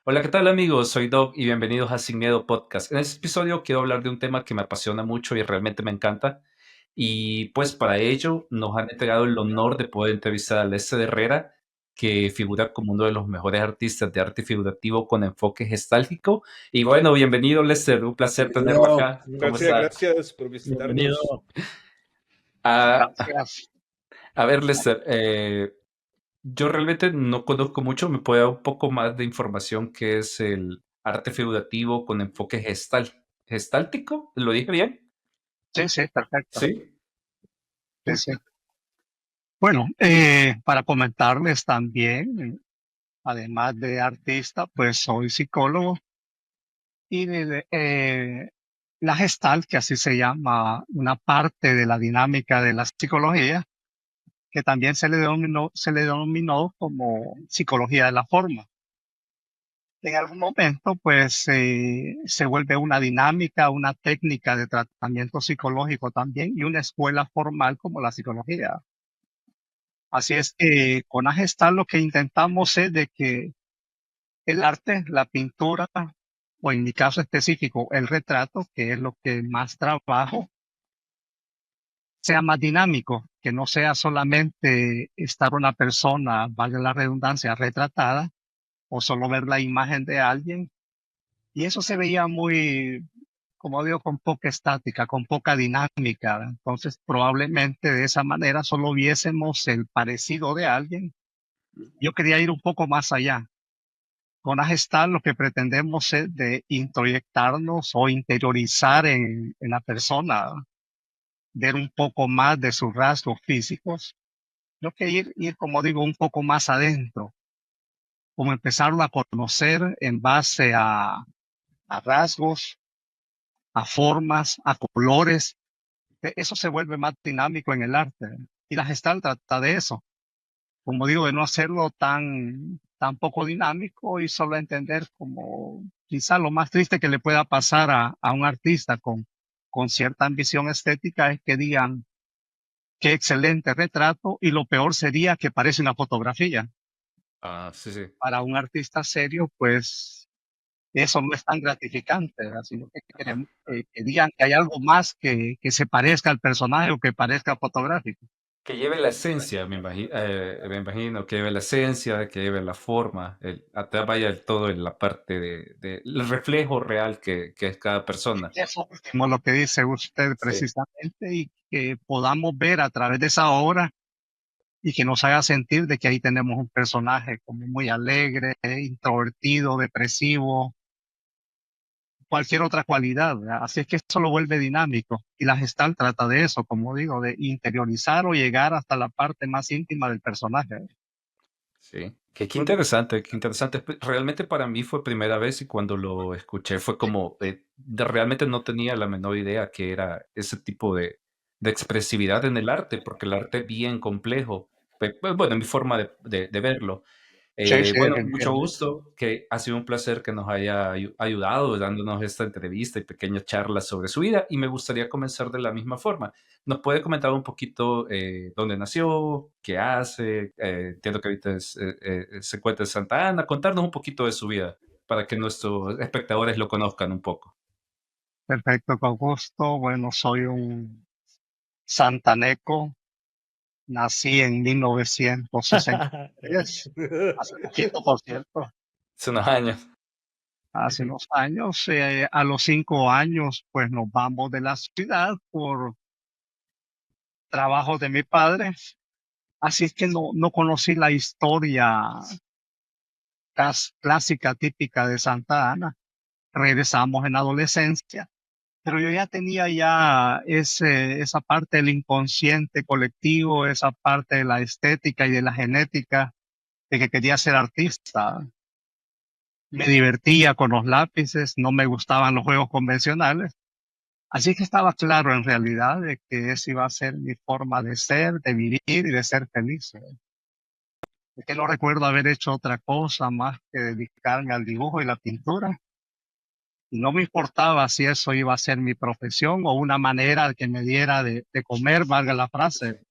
Hola, ¿qué tal amigos? Soy Doc y bienvenidos a Sin Miedo Podcast. En este episodio quiero hablar de un tema que me apasiona mucho y realmente me encanta. Y pues para ello nos han entregado el honor de poder entrevistar a Lester Herrera, que figura como uno de los mejores artistas de arte figurativo con enfoque gestálgico. Y bueno, bienvenido Lester, un placer tenerlo Bienvenido. acá. ¿Cómo Gracias, está? gracias por Bienvenido, visitarnos. Ah, gracias. a ver, Lester, yo realmente no conozco mucho, me puede dar un poco más de información qué es el arte figurativo con enfoque gestáltico, ¿lo dije bien? Sí, sí, perfecto. Sí. Sí, sí. Bueno, para comentarles también, además de artista, pues soy psicólogo y la Gestalt, que así se llama, una parte de la dinámica de la psicología, que también se le denominó como psicología de la forma. En algún momento, pues se vuelve una dinámica, una técnica de tratamiento psicológico también y una escuela formal como la psicología. Así es que con la Gestalt lo que intentamos es de que el arte, la pintura, o en mi caso específico, el retrato, que es lo que más trabajo, sea más dinámico, que no sea solamente estar una persona, valga la redundancia, retratada, o solo ver la imagen de alguien. Y eso se veía muy, como digo, con poca estática, con poca dinámica. Entonces, probablemente de esa manera solo viésemos el parecido de alguien. Yo quería ir un poco más allá. Con la Gestalt lo que pretendemos es de introyectarnos o interiorizar en la persona, ver un poco más de sus rasgos físicos. Yo que ir, como digo, un poco más adentro, como empezarlo a conocer en base a rasgos, a formas, a colores. Eso se vuelve más dinámico en el arte. Y la Gestalt trata de eso, como digo, de no hacerlo tan poco dinámico y solo entender como quizá lo más triste que le pueda pasar a un artista con cierta ambición estética es que digan qué excelente retrato y lo peor sería que parece una fotografía. Ah, sí, sí. Para un artista serio, pues eso no es tan gratificante, ¿verdad? Sino que queremos que digan que hay algo más que se parezca al personaje o que parezca fotográfico. Que lleve la esencia, me imagino, que lleve la esencia, que lleve la forma, atrás vaya el todo en la parte el reflejo real que es cada persona. Eso último, lo que dice usted Sí. precisamente, y que podamos ver a través de esa obra y que nos haga sentir de que ahí tenemos un personaje como muy alegre, introvertido, depresivo, cualquier otra cualidad, ¿verdad? Así es que eso lo vuelve dinámico. Y la Gestalt trata de eso, como digo, de interiorizar o llegar hasta la parte más íntima del personaje. Sí, qué interesante, qué interesante. Realmente para mí fue primera vez y cuando lo escuché fue como, realmente no tenía la menor idea que era ese tipo de expresividad en el arte, porque el arte es bien complejo. Bueno, en mi forma de verlo. Sí, sí, Bueno, mucho definitivamente. gusto, que ha sido un placer que nos haya ayudado dándonos esta entrevista y pequeñas charlas sobre su vida y me gustaría comenzar de la misma forma. ¿Nos puede comentar un poquito dónde nació, qué hace? Entiendo que ahorita se encuentra en Santa Ana. Contarnos un poquito de su vida para que nuestros espectadores lo conozcan un poco. Perfecto, con gusto. Bueno, soy un santaneco. Nací en 1963, hace poquito, por cierto, Hace unos años. hace unos años. A los 5 años, pues nos vamos de la ciudad por trabajo de mi padre. Así es que no conocí la historia clásica, típica de Santa Ana. Regresamos en adolescencia, pero yo ya tenía ya esa parte del inconsciente colectivo, esa parte de la estética y de la genética de que quería ser artista. Me divertía con los lápices, no me gustaban los juegos convencionales. Así que estaba claro en realidad de que esa iba a ser mi forma de ser, de vivir y de ser feliz. Es que no recuerdo haber hecho otra cosa más que dedicarme al dibujo y la pintura. Y no me importaba si eso iba a ser mi profesión o una manera que me diera de comer, valga la frase.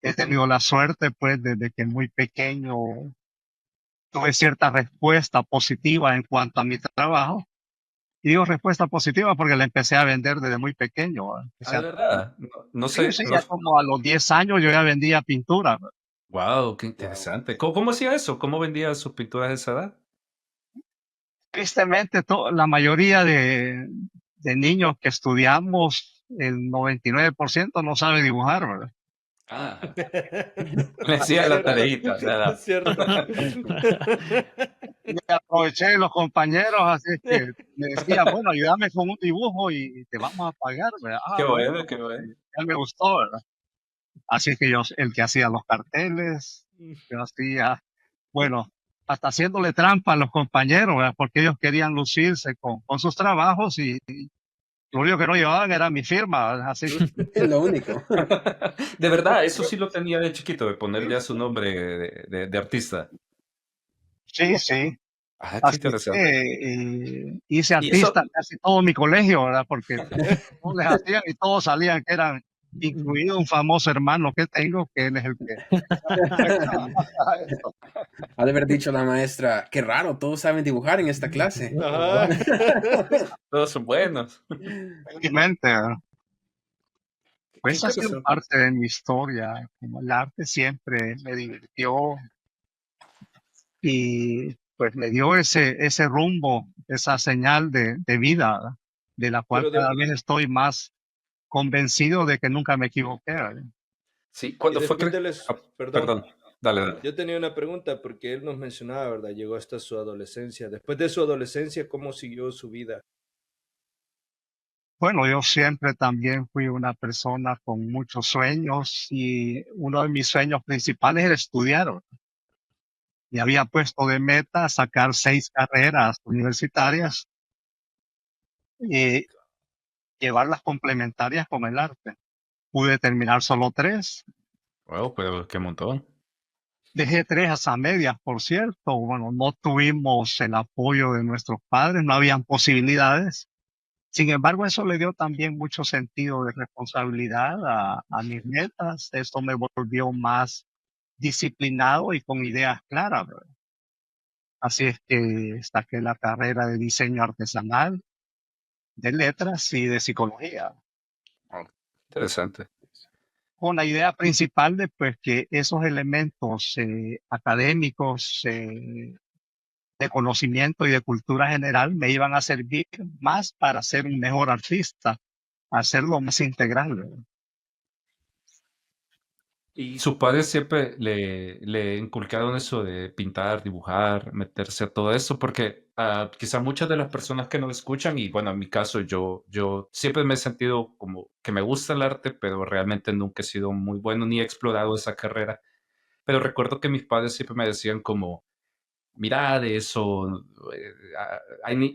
He tenido la suerte, pues, desde que muy pequeño tuve cierta respuesta positiva en cuanto a mi trabajo. Y digo respuesta positiva porque la empecé a vender desde muy pequeño. Ah, de verdad. No, no Sí, sé, sí, no. ya como a los 10 años yo ya vendía pintura. Wow, qué Wow. interesante. ¿Cómo hacía eso? ¿Cómo vendía sus pinturas a esa edad? Tristemente, la mayoría de niños que estudiamos, el 99% no sabe dibujar, ¿verdad? Ah, le hacía la Cierto, tareita, nada. cierto. Y aproveché de los compañeros, así es que me decían, bueno, ayúdame con un dibujo y te vamos a pagar, ¿verdad? Qué Ah, bueno, bueno, qué bueno. ya me gustó, ¿verdad? Así es que yo, el que hacía los carteles, yo hacía, bueno, hasta haciéndole trampa a los compañeros, ¿verdad? Porque ellos querían lucirse con sus trabajos y lo único que no llevaban era mi firma, ¿verdad? Así que Es lo único. De verdad, eso sí lo tenía de chiquito, de poner ya su nombre de artista. sí, sí. Ah, qué Así es interesante. que hice Y eso, artista casi todo mi colegio, ¿verdad? Porque todos les hacían y todos salían que eran, incluido un famoso hermano que tengo, que él es el que trabaja esto. Ha de haber dicho la maestra, qué raro, todos saben dibujar en esta clase. Ajá. todos son buenos. Felizmente, ¿verdad? Qué Pues ha sido interesante. parte de mi historia. Como el arte siempre me divirtió y pues me dio ese rumbo, esa señal de vida, ¿verdad? De la cual Pero cada vez estoy más convencido de que nunca me equivoqué, ¿verdad? Sí, y cuando fue después perdón, perdón, dale, dale. yo tenía una pregunta porque él nos mencionaba, ¿verdad? Llegó hasta su adolescencia. Después de su adolescencia, ¿cómo siguió su vida? Bueno, yo siempre también fui una persona con muchos sueños y uno de mis sueños principales era estudiar, ¿verdad? Y había puesto de meta sacar 6 carreras universitarias y llevarlas complementarias con el arte. Pude terminar solo 3. Wow, pero qué montón. Dejé 3 a medias, por cierto. Bueno, no tuvimos el apoyo de nuestros padres, no habían posibilidades. Sin embargo, eso le dio también mucho sentido de responsabilidad a mis metas. Esto me volvió más disciplinado y con ideas claras, ¿verdad? Así es que saqué la carrera de diseño artesanal, de letras y de psicología, Oh, interesante. con la idea principal de pues, que esos elementos académicos, de conocimiento y de cultura general me iban a servir más para ser un mejor artista, hacerlo más integral, ¿verdad? Y sus padres siempre le inculcaron eso de pintar, dibujar, meterse a todo eso, porque quizás muchas de las personas que nos escuchan, y bueno, en mi caso yo siempre me he sentido como que me gusta el arte, pero realmente nunca he sido muy bueno ni he explorado esa carrera. Pero recuerdo que mis padres siempre me decían como, mira de eso,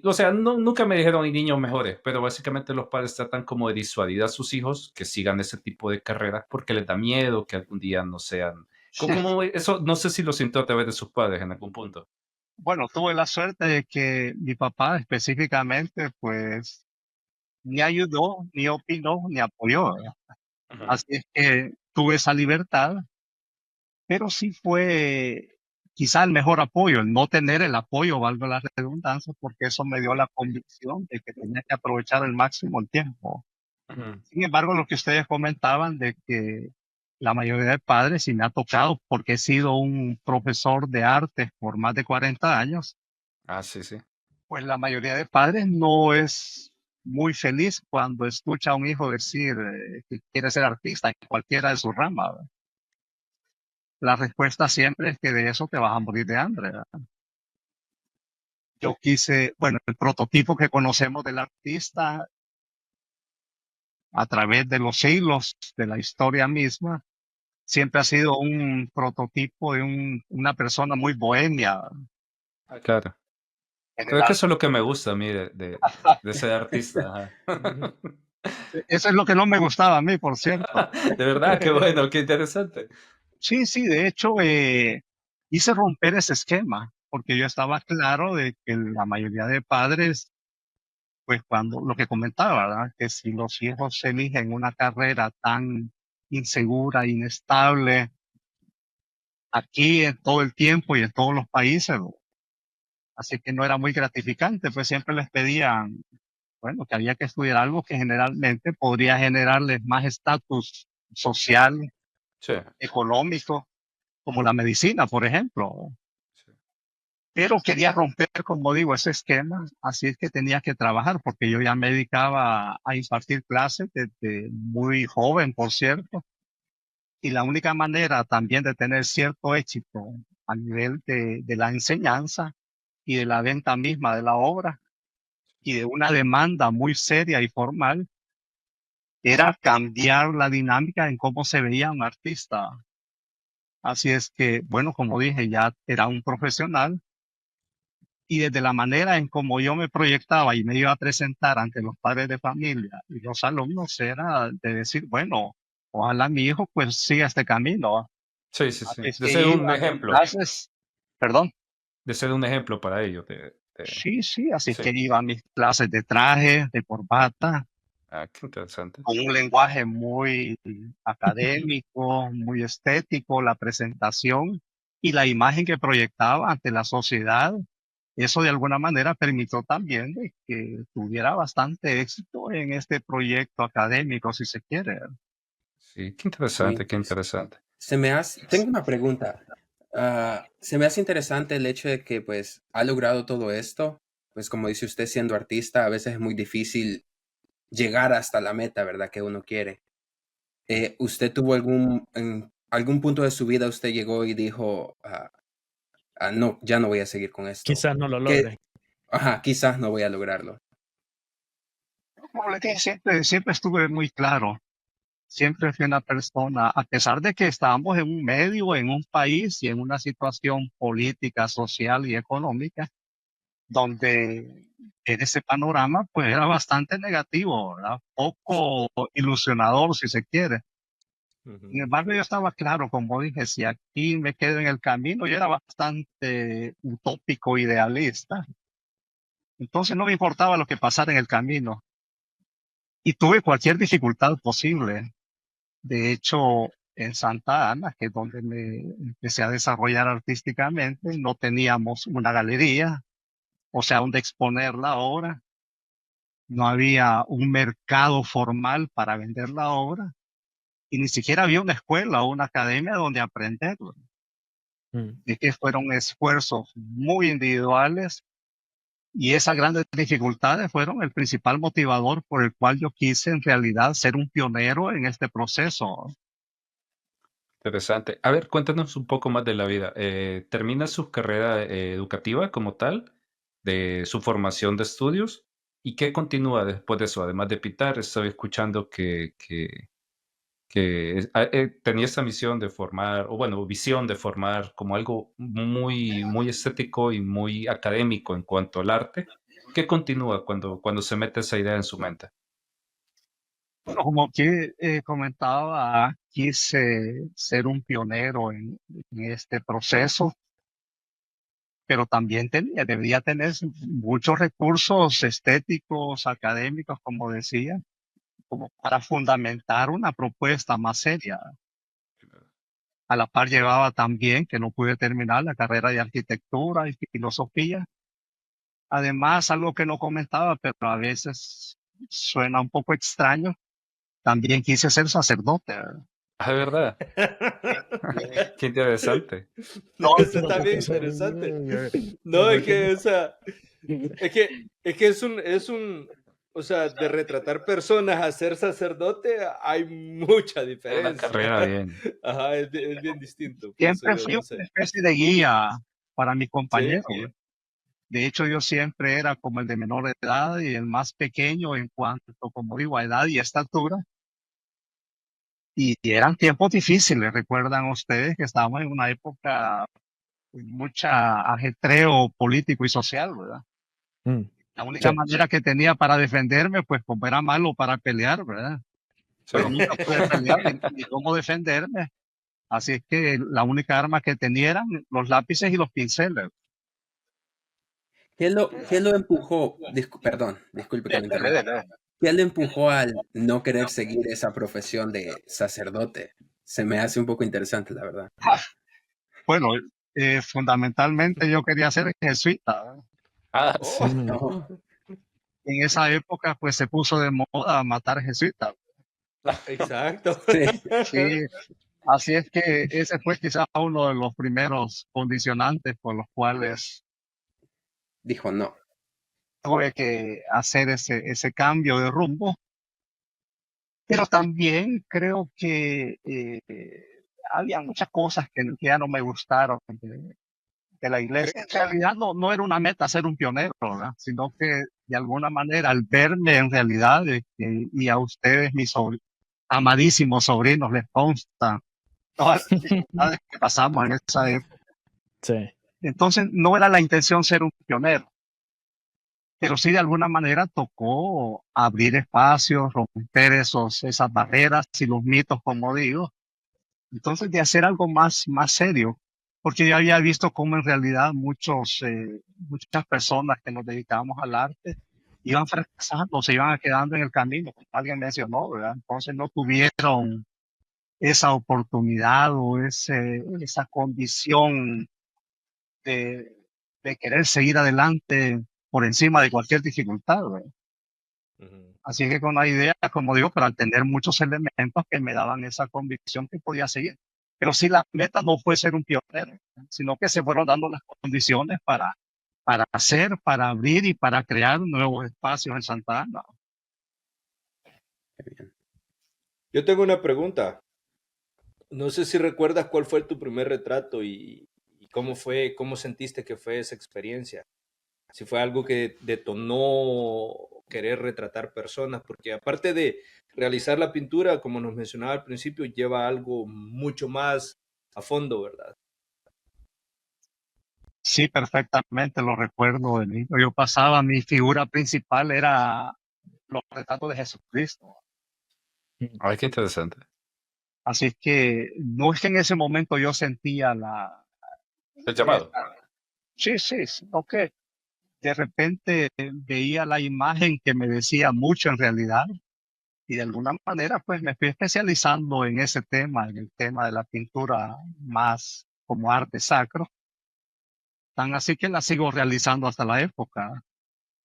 o sea, nunca me dijeron hay niños mejores, pero básicamente los padres tratan como de disuadir a sus hijos que sigan ese tipo de carreras porque les da miedo que algún día no sean. ¿Cómo eso? No sé si lo sintió a través de sus padres en algún punto. Bueno, tuve la suerte de que mi papá específicamente, pues, ni ayudó, ni opinó, ni apoyó, ¿verdad? Ujú, Así es que tuve esa libertad, pero sí fue quizá el mejor apoyo, el no tener el apoyo, valga la redundancia, porque eso me dio la convicción de que tenía que aprovechar al máximo el tiempo. ujú. Sin embargo, lo que ustedes comentaban de que la mayoría de padres, y me ha tocado porque he sido un profesor de arte por más de 40 años, Ah, sí, sí. pues la mayoría de padres no es muy feliz cuando escucha a un hijo decir que quiere ser artista en cualquiera de sus ramas, ¿verdad? La respuesta siempre es que de eso te vas a morir de hambre, ¿verdad? Yo quise, bueno, el prototipo que conocemos del artista a través de los siglos de la historia misma, siempre ha sido un prototipo de una persona muy bohemia Ah, claro. en el Creo que arte. eso es lo que me gusta a mí de ser artista. Ajá. Eso es lo que no me gustaba a mí, por cierto. De verdad, qué bueno, qué interesante. Sí, sí, de hecho, hice romper ese esquema, porque yo estaba claro de que la mayoría de padres, pues cuando lo que comentaba, ¿verdad? Que si los hijos eligen una carrera tan insegura, inestable, aquí en todo el tiempo y en todos los países. Así que no era muy gratificante, pues siempre les pedían, bueno, que había que estudiar algo que generalmente podría generarles más estatus social, Sí, económico, como la medicina, por ejemplo. sí. Pero quería romper, como digo, ese esquema, así es que tenía que trabajar, porque yo ya me dedicaba a impartir clases desde muy joven, por cierto, y la única manera también de tener cierto éxito a nivel de la enseñanza y de la venta misma de la obra y de una demanda muy seria y formal era cambiar la dinámica en cómo se veía un artista. Así es que, bueno, como dije, ya era un profesional y desde la manera en cómo yo me proyectaba y me iba a presentar ante los padres de familia y los alumnos era de decir, bueno, ojalá mi hijo pues siga este camino. Sí, sí, sí. Así es De que ser un iba a mis ejemplo, clases, perdón, de ser un ejemplo para ellos. sí, sí, así es Sí. que iba a mis clases de traje, de corbata, Ah, qué interesante. con un lenguaje muy académico, muy estético, la presentación y la imagen que proyectaba ante la sociedad. Eso de alguna manera permitió también de que tuviera bastante éxito en este proyecto académico, si se quiere. Sí, qué Muy interesante, qué interesante. interesante. Tengo una pregunta. Se me hace interesante el hecho de que pues ha logrado todo esto. Pues como dice usted, siendo artista, a veces es muy difícil llegar hasta la meta, ¿verdad? Que uno quiere. ¿Usted tuvo en algún punto de su vida usted llegó y dijo, no, ya no voy a seguir con esto? Quizás no lo Que, logre. quizás no voy a lograrlo. Como le dije, siempre estuve muy claro. Siempre fui una persona, a pesar de que estábamos en un medio, en un país y en una situación política, social y económica, donde en ese panorama pues era bastante negativo, ¿verdad? Poco ilusionador, si se quiere. Sin Ujú. embargo, yo estaba claro, como dije, si aquí me quedo en el camino, yo era bastante utópico, idealista. Entonces no me importaba lo que pasara en el camino y tuve cualquier dificultad posible. De hecho, en Santa Ana, que es donde me empecé a desarrollar artísticamente, no teníamos una galería, o sea, donde exponer la obra. No había un mercado formal para vender la obra y ni siquiera había una escuela o una academia donde aprenderlo. Mm. Y que fueron esfuerzos muy individuales y esas grandes dificultades fueron el principal motivador por el cual yo quise en realidad ser un pionero en este proceso. Interesante. A ver, cuéntanos un poco más de la vida. ¿Termina su carrera educativa como tal, de su formación de estudios? ¿Y qué continúa después de eso? Además de pintar, estoy escuchando que tenía esta misión de formar, o bueno, visión de formar como algo muy, muy estético y muy académico en cuanto al arte. ¿Qué continúa cuando se mete esa idea en su mente? Bueno, como que comentaba, quise ser un pionero en este proceso, pero también debería tener muchos recursos estéticos, académicos, como decía, como para fundamentar una propuesta más seria. A la par llevaba también que no pude terminar la carrera de arquitectura y filosofía. Además, algo que no comentaba, pero a veces suena un poco extraño, también quise ser sacerdote. Ah, de verdad. Qué interesante. No, No, eso está bien interesante. No, es que, o sea, es que o sea, de retratar personas a ser sacerdote hay mucha Es una diferencia. carrera bien. Ajá, es bien distinto, pienso siempre yo, fui no una sé. especie de guía para mi Sí, compañero. De hecho, yo siempre era como el de menor edad y el más pequeño en cuanto, como digo, a edad y estatura. Y eran tiempos difíciles, recuerdan ustedes que estábamos en una época de mucha ajetreo político y social, ¿verdad? Mm. La única Sí. manera que tenía para defenderme, pues como era malo para pelear, ¿verdad? Sí. Pero nunca pude pelear ni cómo defenderme. Así es que la única arma que tenía eran los lápices y los pinceles. ¿Qué lo empujó? Perdón, disculpe que lo interrumpa. ¿Qué lo empujó al no querer seguir esa profesión de sacerdote? Se me hace un poco interesante, la verdad. Bueno, fundamentalmente yo quería ser jesuita. Ah, Oh, sí. No. En esa época, pues se puso de moda matar jesuitas. exacto. Sí. Sí, así es que ese fue quizás uno de los primeros condicionantes por los cuales Dijo no. tuve que hacer ese cambio de rumbo. Pero también creo que había muchas cosas que ya no me gustaron de la iglesia. En realidad no era una meta ser un pionero, ¿verdad? Sino que de alguna manera al verme en realidad, y a ustedes, mis amadísimos sobrinos, les consta todas las dificultades que pasamos en esa época. Sí. Entonces no era la intención ser un pionero, pero sí de alguna manera tocó abrir espacios, romper esas barreras y los mitos, como digo. Entonces de hacer algo más serio, porque yo había visto cómo en realidad muchas personas que nos dedicábamos al arte iban fracasando, se iban quedando en el camino, como alguien mencionó, ¿verdad? Entonces no tuvieron esa oportunidad o esa condición de, de querer seguir adelante por encima de cualquier dificultad, ¿verdad? Ujú. Así que con la idea, como digo, pero al tener muchos elementos que me daban esa convicción que podía seguir. Pero sí, la meta no fue ser un pionero, sino que se fueron dando las condiciones para hacer, para abrir y para crear nuevos espacios en Santa Ana. Qué bien. Yo tengo una pregunta. No sé si recuerdas cuál fue tu primer retrato y cómo fue, cómo sentiste que fue esa experiencia. Si fue algo que detonó querer retratar personas, porque aparte de realizar la pintura, como nos mencionaba al principio, lleva algo mucho más a fondo, ¿verdad? Sí, perfectamente lo recuerdo de niño. Yo pasaba, mi figura principal era los retratos de Jesucristo. Ay, qué interesante. Así es que no es que en ese momento yo sentía El esa- llamado. sí, sí, sino que de repente veía la imagen que me decía mucho en realidad y de alguna manera pues me fui especializando en ese tema, en el tema de la pintura más como arte sacro, tan así que la sigo realizando hasta la época.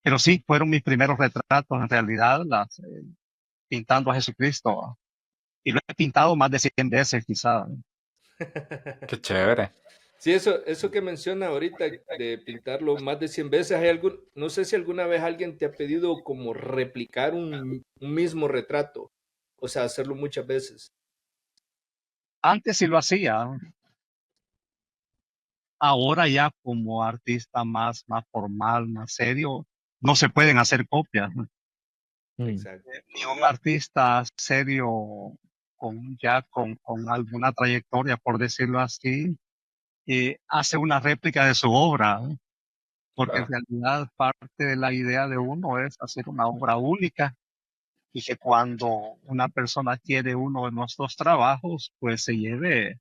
Pero sí, fueron mis primeros retratos en realidad, pintando a Jesucristo. Y lo he pintado más de 100 veces quizás. Qué chévere. Sí, eso que menciona ahorita de pintarlo más de 100 veces, hay algún, no sé si alguna vez alguien te ha pedido como replicar un mismo retrato, o sea, hacerlo muchas veces. Antes sí lo hacía, ahora ya como artista más formal, más serio, no se pueden hacer copias. Mm. Exacto. Ni un artista serio con alguna trayectoria, por decirlo así, hace una réplica de su obra, ¿no? Porque en Claro. realidad parte de la idea de uno es hacer una obra única y que cuando una persona quiere uno de nuestros trabajos, pues se lleve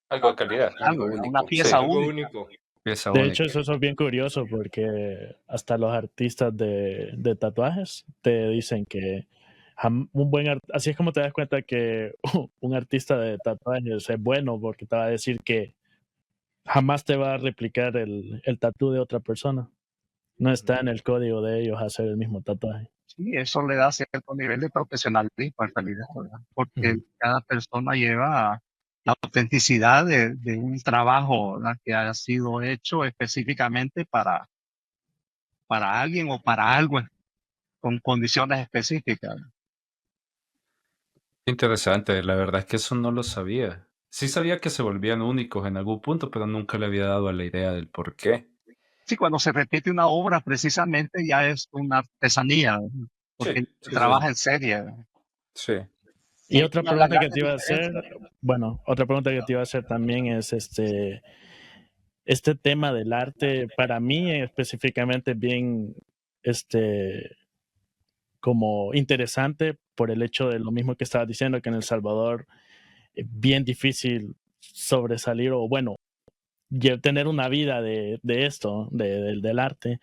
Algo de calidad. Algo una único. Sí, pieza Algo única. único. pieza De hecho, única. eso es bien curioso porque hasta los artistas de tatuajes te dicen que así es como te das cuenta que un artista de tatuajes es bueno porque te va a decir que jamás te va a replicar el tatú de otra persona. No está en el código de ellos hacer el mismo tatuaje. Sí, eso le da cierto nivel de profesionalismo en realidad, ¿verdad? Porque Ujú. cada persona lleva la autenticidad de un trabajo, ¿verdad? Que ha sido hecho específicamente para alguien o para algo con condiciones específicas. Interesante, la verdad es que eso no lo sabía. Sí sabía que se volvían únicos en algún punto, pero nunca le había dado a la idea del por qué. Sí, cuando se repite una obra, precisamente ya es una artesanía, ¿no? Sí, Porque se sí, sí. trabaja en serie, ¿no? Sí. Y Y ahí otra tiene la pregunta gran que te iba a hacer, diferencia. bueno, otra pregunta que te iba a hacer también es este tema del arte, para mí específicamente es bien, este, como interesante por el hecho de lo mismo que estabas diciendo, que en El Salvador es bien difícil sobresalir o, bueno, tener una vida de esto, del arte.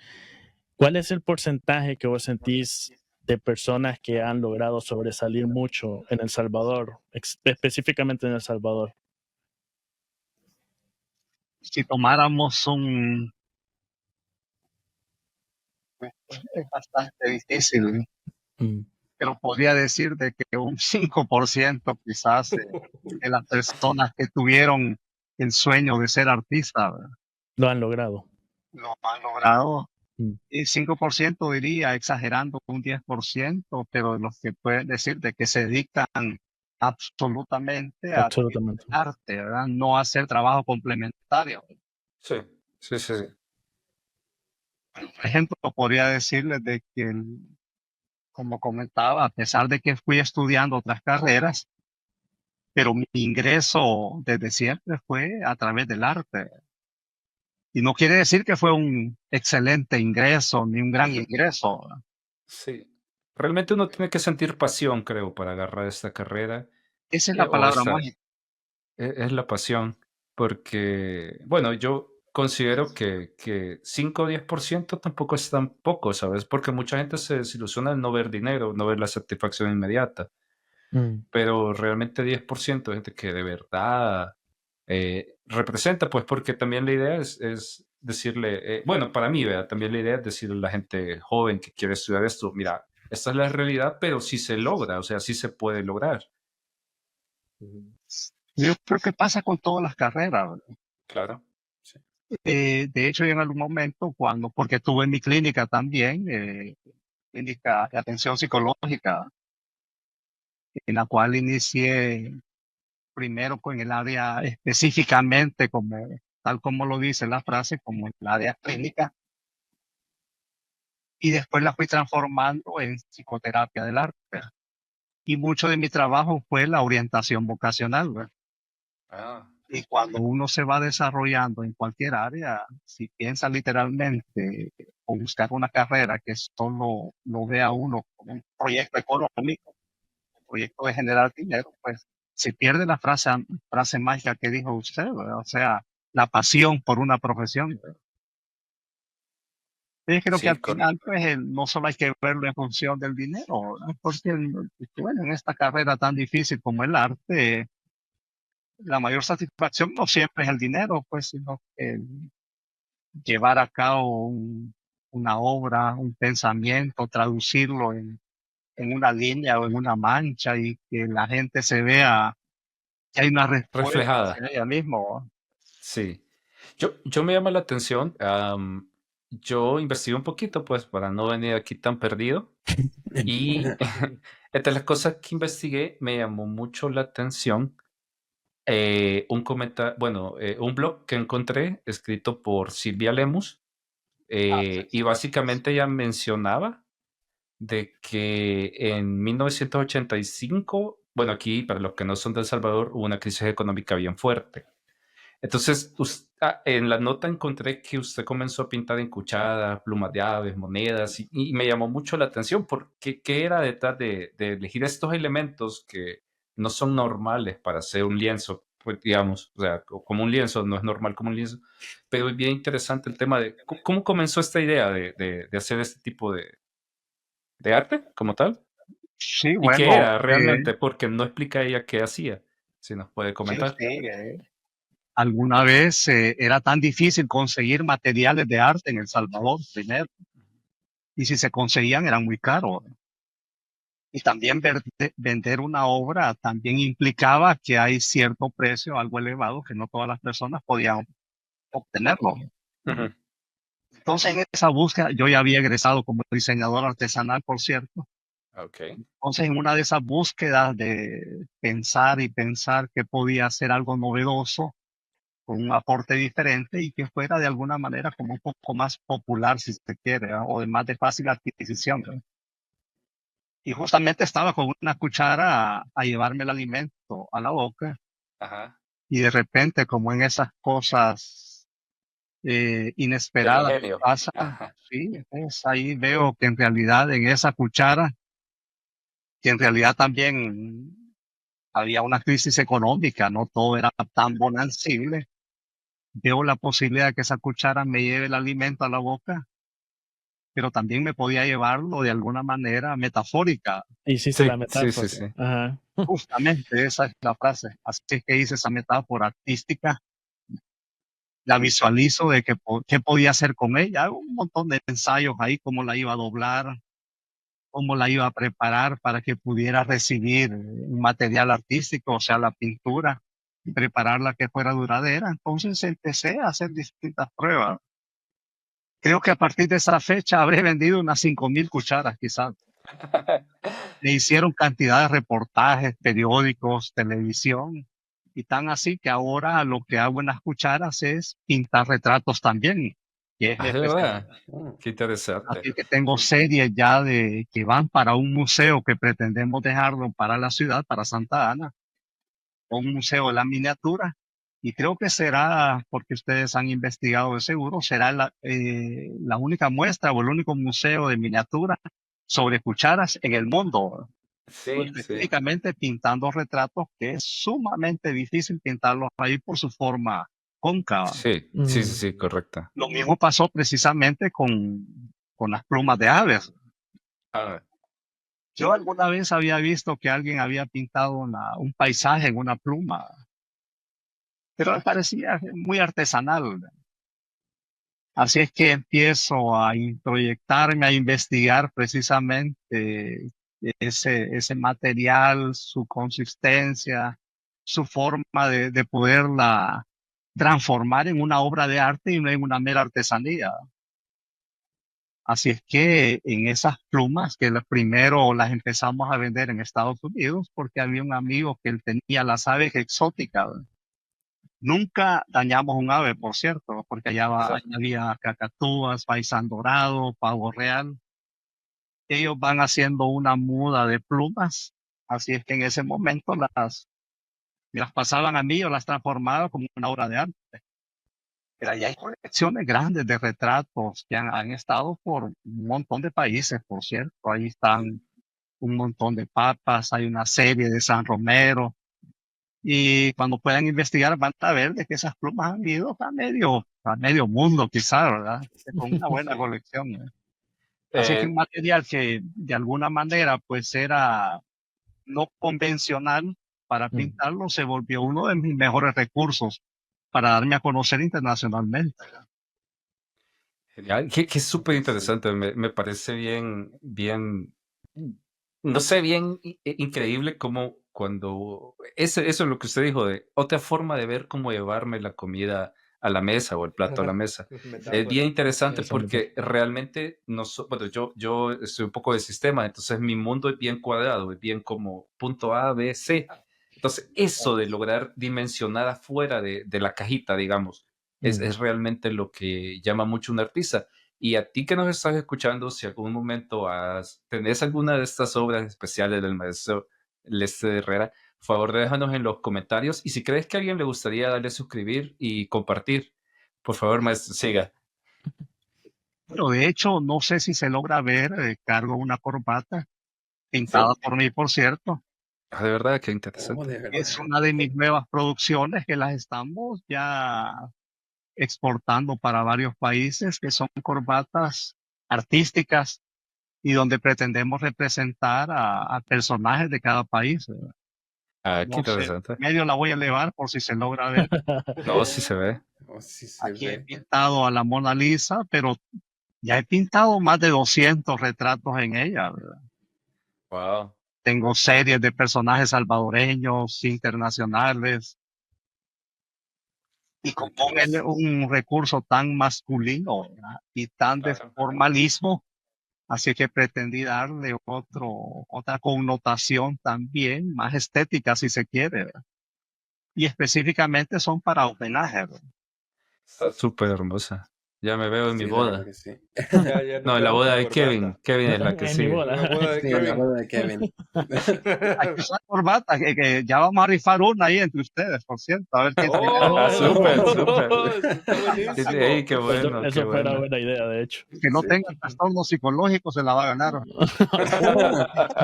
¿Cuál es el porcentaje que vos sentís de personas que han logrado sobresalir mucho en El Salvador, específicamente en El Salvador? si tomáramos es bastante difícil, Mm. pero podría decir de que un 5% quizás de las personas que tuvieron el sueño de ser artista, ¿verdad? Lo han logrado. Lo han logrado. Mm. Y 5% diría, exagerando, un 10%, pero los que pueden decir de que se dedican absolutamente a Absolutamente. arte, ¿verdad? No a hacer trabajo complementario. Sí, sí, sí, sí. Por ejemplo, podría decirles de que, como comentaba, a pesar de que fui estudiando otras carreras, pero mi ingreso desde siempre fue a través del arte. Y no quiere decir que fue un excelente ingreso ni un gran ingreso, ¿verdad? Sí. Realmente uno tiene que sentir pasión, creo, para agarrar esta carrera, Esa es la o palabra esta mágica. es la pasión, porque, bueno, yo considero que 5 o 10% tampoco es tan poco, ¿sabes? Porque mucha gente se desilusiona al no ver dinero, no ver la satisfacción inmediata, Mm. pero realmente 10% de gente que de verdad representa, pues porque también la idea es decirle, bueno, para mí, ¿verdad? También la idea es decirle a la gente joven que quiere estudiar esto, mira, esta es la realidad, pero sí se logra, o sea, sí se puede lograr. Ujú. Yo creo que pasa con todas las carreras, ¿verdad? Claro. Sí. De hecho, yo en algún momento, porque tuve mi clínica también, clínica de atención psicológica, en la cual inicié primero con el área específicamente, tal como lo dice la frase, como el área clínica, y después la fui transformando en psicoterapia del arte. Y mucho de mi trabajo fue la orientación vocacional, ¿verdad? Ah, Y cuando uno se va desarrollando en cualquier área, si piensa literalmente o buscar una carrera que solo lo vea uno como un proyecto económico, un proyecto de generar dinero, pues se pierde la frase mágica que dijo usted, ¿verdad? O sea, la pasión por una profesión, ¿verdad? Yo creo que sí, al final, pues, no solo hay que verlo en función del dinero, ¿verdad? Porque, bueno, en esta carrera tan difícil como el arte, la mayor satisfacción no siempre es el dinero, pues, sino que llevar a cabo una obra, un pensamiento, traducirlo en una línea o en una mancha y que la gente se vea que hay una respuesta reflejada. hacia ella mismo. Sí. Yo me llama la atención, yo investigué un poquito, pues, para no venir aquí tan perdido, y entre las cosas que investigué, me llamó mucho la atención, un blog que encontré escrito por Silvia Lemus, y básicamente ella mencionaba de que en 1985, bueno, aquí, para los que no son de El Salvador, hubo una crisis económica bien fuerte. Entonces, en la nota encontré que usted comenzó a pintar en cucharas, plumas de aves, monedas, y me llamó mucho la atención porque qué era detrás de elegir estos elementos que no son normales para hacer un lienzo, pues digamos, o sea, como un lienzo, no es normal como un lienzo, pero es bien interesante el tema de cómo comenzó esta idea de hacer este tipo de arte como tal, Sí, y qué bueno, era realmente, porque no explica ella qué hacía, si nos puede sí, comentar. sí, alguna vez era tan difícil conseguir materiales de arte en El Salvador, primero, y si se conseguían eran muy caros. Y también vender una obra también implicaba que hay cierto precio, algo elevado, que no todas las personas podían obtenerlo. Ujú. Entonces, en esa búsqueda, yo ya había egresado como diseñador artesanal, por cierto. Ok. Entonces, en una de esas búsquedas de pensar y pensar que podía ser algo novedoso, con un aporte diferente y que fuera de alguna manera como un poco más popular, si se quiere, ¿verdad? O de más de fácil adquisición, ¿verdad? Y justamente estaba con una cuchara a llevarme el alimento a la boca Ajá. y de repente, como en esas cosas Del inesperadas que ingenio. pasan, Ajá. sí, pues ahí veo que en realidad en esa cuchara, que en realidad también había una crisis económica, no todo era tan bonancible, veo la posibilidad de que esa cuchara me lleve el alimento a la boca, pero también me podía llevarlo de alguna manera metafórica. Hiciste la Sí, sí, metáfora. sí, sí. Ajá. Justamente esa es la frase. Así es que hice esa metáfora artística la visualizo de qué podía hacer con ella. Hago un montón de ensayos ahí, cómo la iba a doblar, cómo la iba a preparar para que pudiera recibir un material artístico, o sea, la pintura, y prepararla que fuera duradera. Entonces empecé a hacer distintas pruebas. Creo que a partir de esa fecha habré vendido unas 5.000 cucharas, quizás. Le hicieron cantidad de reportajes, periódicos, televisión, y tan así que ahora lo que hago en las cucharas es pintar retratos también, que es mi Ah, de especialidad. verdad. Oh, Qué interesante. Así que tengo series ya que van para un museo que pretendemos dejarlo para la ciudad, para Santa Ana, un museo de la miniatura. Y creo que será, porque ustedes han investigado de seguro, será la única muestra o el único museo de miniatura sobre cucharas en el mundo, Sí, sí. específicamente pintando retratos, que es sumamente difícil pintarlos ahí por su forma cóncava. Sí, sí, sí, sí, correcto. Lo mismo pasó precisamente con las plumas de aves. Ah, Yo alguna vez había visto que alguien había pintado un paisaje en una pluma, pero me parecía muy artesanal. Así es que empiezo a introyectarme, a investigar precisamente ese material, su consistencia, su forma de poderla transformar en una obra de arte y no en una mera artesanía. Así es que en esas plumas que primero las empezamos a vender en Estados Unidos porque había un amigo que él tenía las aves exóticas. Nunca dañamos un ave, por cierto, porque allá había cacatúas, faisán dorado, pavo real. Ellos van haciendo una muda de plumas. Así es que en ese momento me las pasaban a mí o las transformaban como una obra de arte. Pero allá hay colecciones grandes de retratos que han estado por un montón de países, por cierto. Ahí están un montón de papas, hay una serie de San Romero. Y cuando puedan investigar van a ver de que esas plumas han ido a medio mundo quizás, ¿verdad? Con una buena colección, ¿eh? Así que un eh, material que de alguna manera pues era no convencional para pintarlo se volvió uno de mis mejores recursos para darme a conocer internacionalmente. genial. Qué súper sí. interesante. Me parece bien, bien, no sé, bien increíble como cuando, eso es lo que usted dijo, de otra forma de ver cómo llevarme la comida a la mesa o el plato a la mesa. Es bien Metáfora. interesante Eso. porque realmente, no bueno, yo estoy un poco de sistema, entonces mi mundo es bien cuadrado, es bien como punto A, B, C. Entonces, eso de lograr dimensionar afuera de la cajita, digamos, es realmente lo que llama mucho a un artista. Y a ti que nos estás escuchando, si algún momento tenés alguna de estas obras especiales del maestro Lester Herrera, por favor déjanos en los comentarios. Y si crees que a alguien le gustaría darle a suscribir y compartir, por favor, maestro, siga. Pero de hecho, no sé si se logra ver, cargo una corbata pintada Sí. por mí, por cierto. Ah, de verdad, qué Oh, interesante. de Es verdad. una de mis nuevas producciones que las estamos ya exportando para varios países, que son corbatas artísticas y donde pretendemos representar a personajes de cada país, ¿verdad? Ah, qué No sé, interesante. medio la voy a elevar por si se logra ver. No, sí se ve. Oh, sí se Aquí he ve. pintado a la Mona Lisa, pero ya he pintado más de 200 retratos en ella, ¿verdad? Wow. Tengo series de personajes salvadoreños, internacionales, y como un recurso tan masculino, ¿verdad? Y tan de Claro. formalismo, así que pretendí darle otra connotación también, más estética si se quiere, ¿verdad? Y específicamente son para homenaje, ¿verdad? Está súper hermosa. Ya me veo en mi Sí, la verdad boda. que sí. Ya nos No, en la vemos boda con de corbata. Kevin. Kevin es la que En mi sigue. En la boda. boda de Sí, en la Kevin. boda de Kevin. Hay que usar corbata, que ya vamos a rifar una ahí entre ustedes, por cierto, a ver quién se gana. Ah, súper, Oh, súper. Está Ey, buenísimo. qué bueno, qué eso fuera bueno. buena idea, de hecho. Que no Sí. tenga trastorno psicológico se la va a ganar.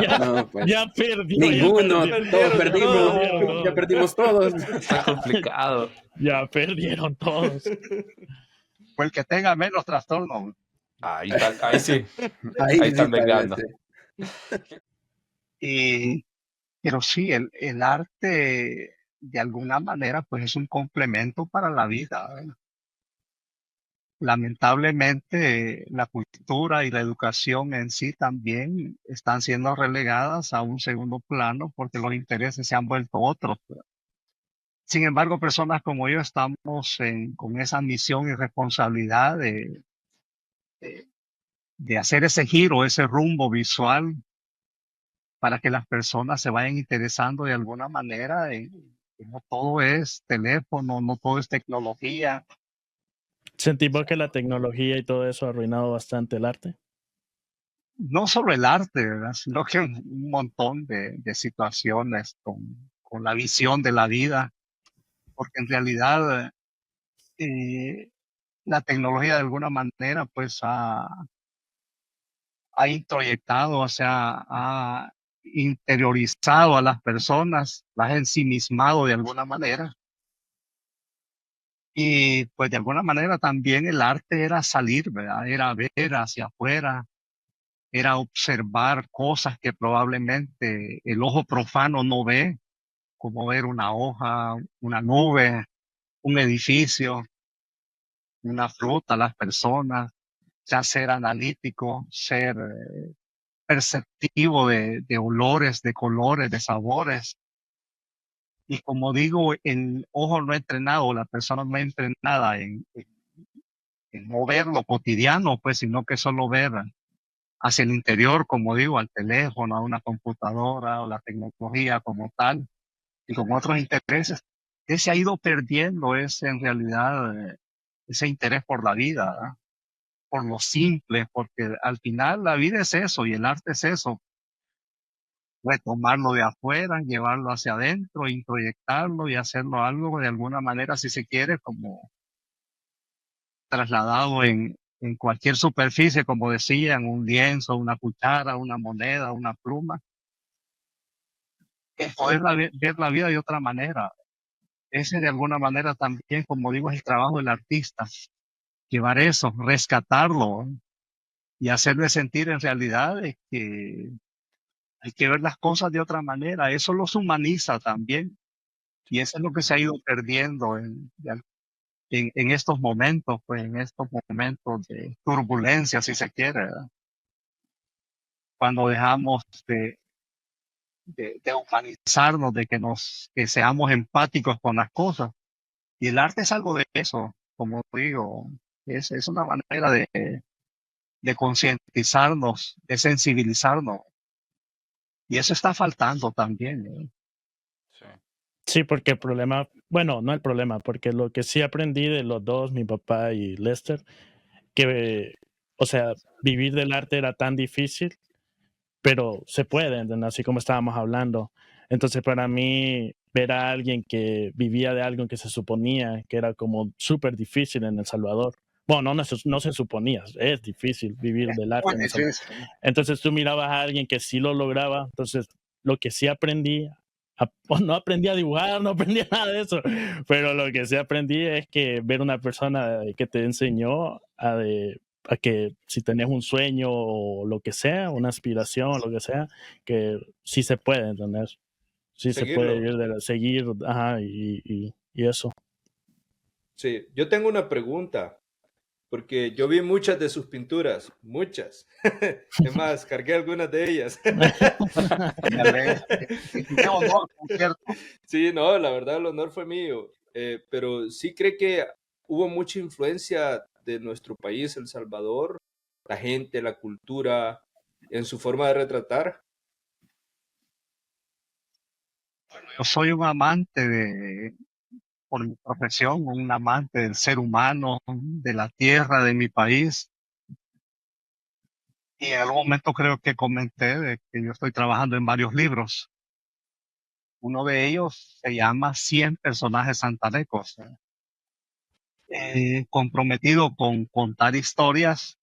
Ya, No, pues. ya perdió, ya Ninguno, perdió. todos Perdieron Ya perdimos. todos. perdieron Ya todos. perdimos todos. Está complicado. Ya perdieron todos. O el que tenga menos trastorno. Ahí sí, Ahí ahí sí, están tal vez. vengando. Y, pero sí, el arte de alguna manera pues es un complemento para la vida, ¿verdad? lamentablemente la cultura y la educación en sí también están siendo relegadas a un segundo plano porque los intereses se han vuelto otros. Sin embargo, personas como yo estamos con esa misión y responsabilidad de- de hacer ese giro, ese rumbo visual para que las personas se vayan interesando de alguna manera en que no todo es teléfono, no todo es tecnología. ¿Sentimos que la tecnología y todo eso ha arruinado bastante el arte? No solo el arte, ¿verdad? Sino que un montón de situaciones con la visión de la vida, porque en realidad eh, la tecnología de alguna manera pues ha introyectado, o sea, ha interiorizado a las personas, las ha ensimismado de alguna manera. Y pues de alguna manera también el arte era salir, ¿verdad? Era ver hacia afuera, era observar cosas que probablemente el ojo profano no ve, como ver una hoja, una nube, un edificio, una fruta, las personas, ya ser analítico, ser perceptivo de olores, de colores, de sabores. Y como digo, el ojo no entrenado, la persona no entrenada en no ver lo cotidiano, pues, sino que solo ver hacia el interior, como digo, al teléfono, a una computadora o la tecnología como tal, y con otros intereses, que se ha ido perdiendo es en realidad ese interés por la vida, ¿verdad? Por lo simple, porque al final la vida es eso y el arte es eso, retomarlo de afuera, llevarlo hacia adentro, introyectarlo y hacerlo algo de alguna manera, si se quiere, como trasladado en cualquier superficie, como decían, un lienzo, una cuchara, una moneda, una pluma, es poder ver la vida de otra manera. Ese de alguna manera también, como digo, es el trabajo del artista, llevar eso, rescatarlo, ¿eh? Y hacerle sentir en realidad de que hay que ver las cosas de otra manera. Eso los humaniza también. Y eso es lo que se ha ido perdiendo en estos momentos, pues en estos momentos de turbulencia, si se quiere, ¿verdad? Cuando dejamos de humanizarnos, de que seamos empáticos con las cosas. Y el arte es algo de eso, como digo, es una manera de concientizarnos, de sensibilizarnos. Y eso está faltando también, ¿eh? Sí. Sí, porque el problema, bueno, no el problema, porque lo que sí aprendí de los dos, mi papá y Lester, que, o sea, vivir del arte era tan difícil, pero se puede, ¿entendés? Así como estábamos hablando. Entonces, para mí, ver a alguien que vivía de algo que se suponía que era como súper difícil en El Salvador. Bueno, no se suponía, es difícil vivir del arte Muy en El Salvador. difícil. Entonces tú mirabas a alguien que sí lo lograba. Entonces, lo que sí aprendí, pues, no aprendí a dibujar, no aprendí nada de eso, pero lo que sí aprendí es que ver una persona que te enseñó a que si tenés un sueño o lo que sea, una aspiración o lo que sea, que sí se puede, ¿entendés? Sí se puede Seguirlo. seguir, ajá, y eso. Sí, yo tengo una pregunta, porque yo vi muchas de sus pinturas, muchas. Es más, cargué algunas de ellas. Me alegra. Qué honor, por cierto. Sí, no, la verdad el honor fue mío. Pero sí cree que hubo mucha influencia de nuestro país, El Salvador, la gente, la cultura, en su forma de retratar. Yo soy un amante por mi profesión, un amante del ser humano, de la tierra, de mi país. Y en algún momento creo que comenté de que yo estoy trabajando en varios libros. Uno de ellos se llama 100 personajes santanecos, comprometido con contar historias.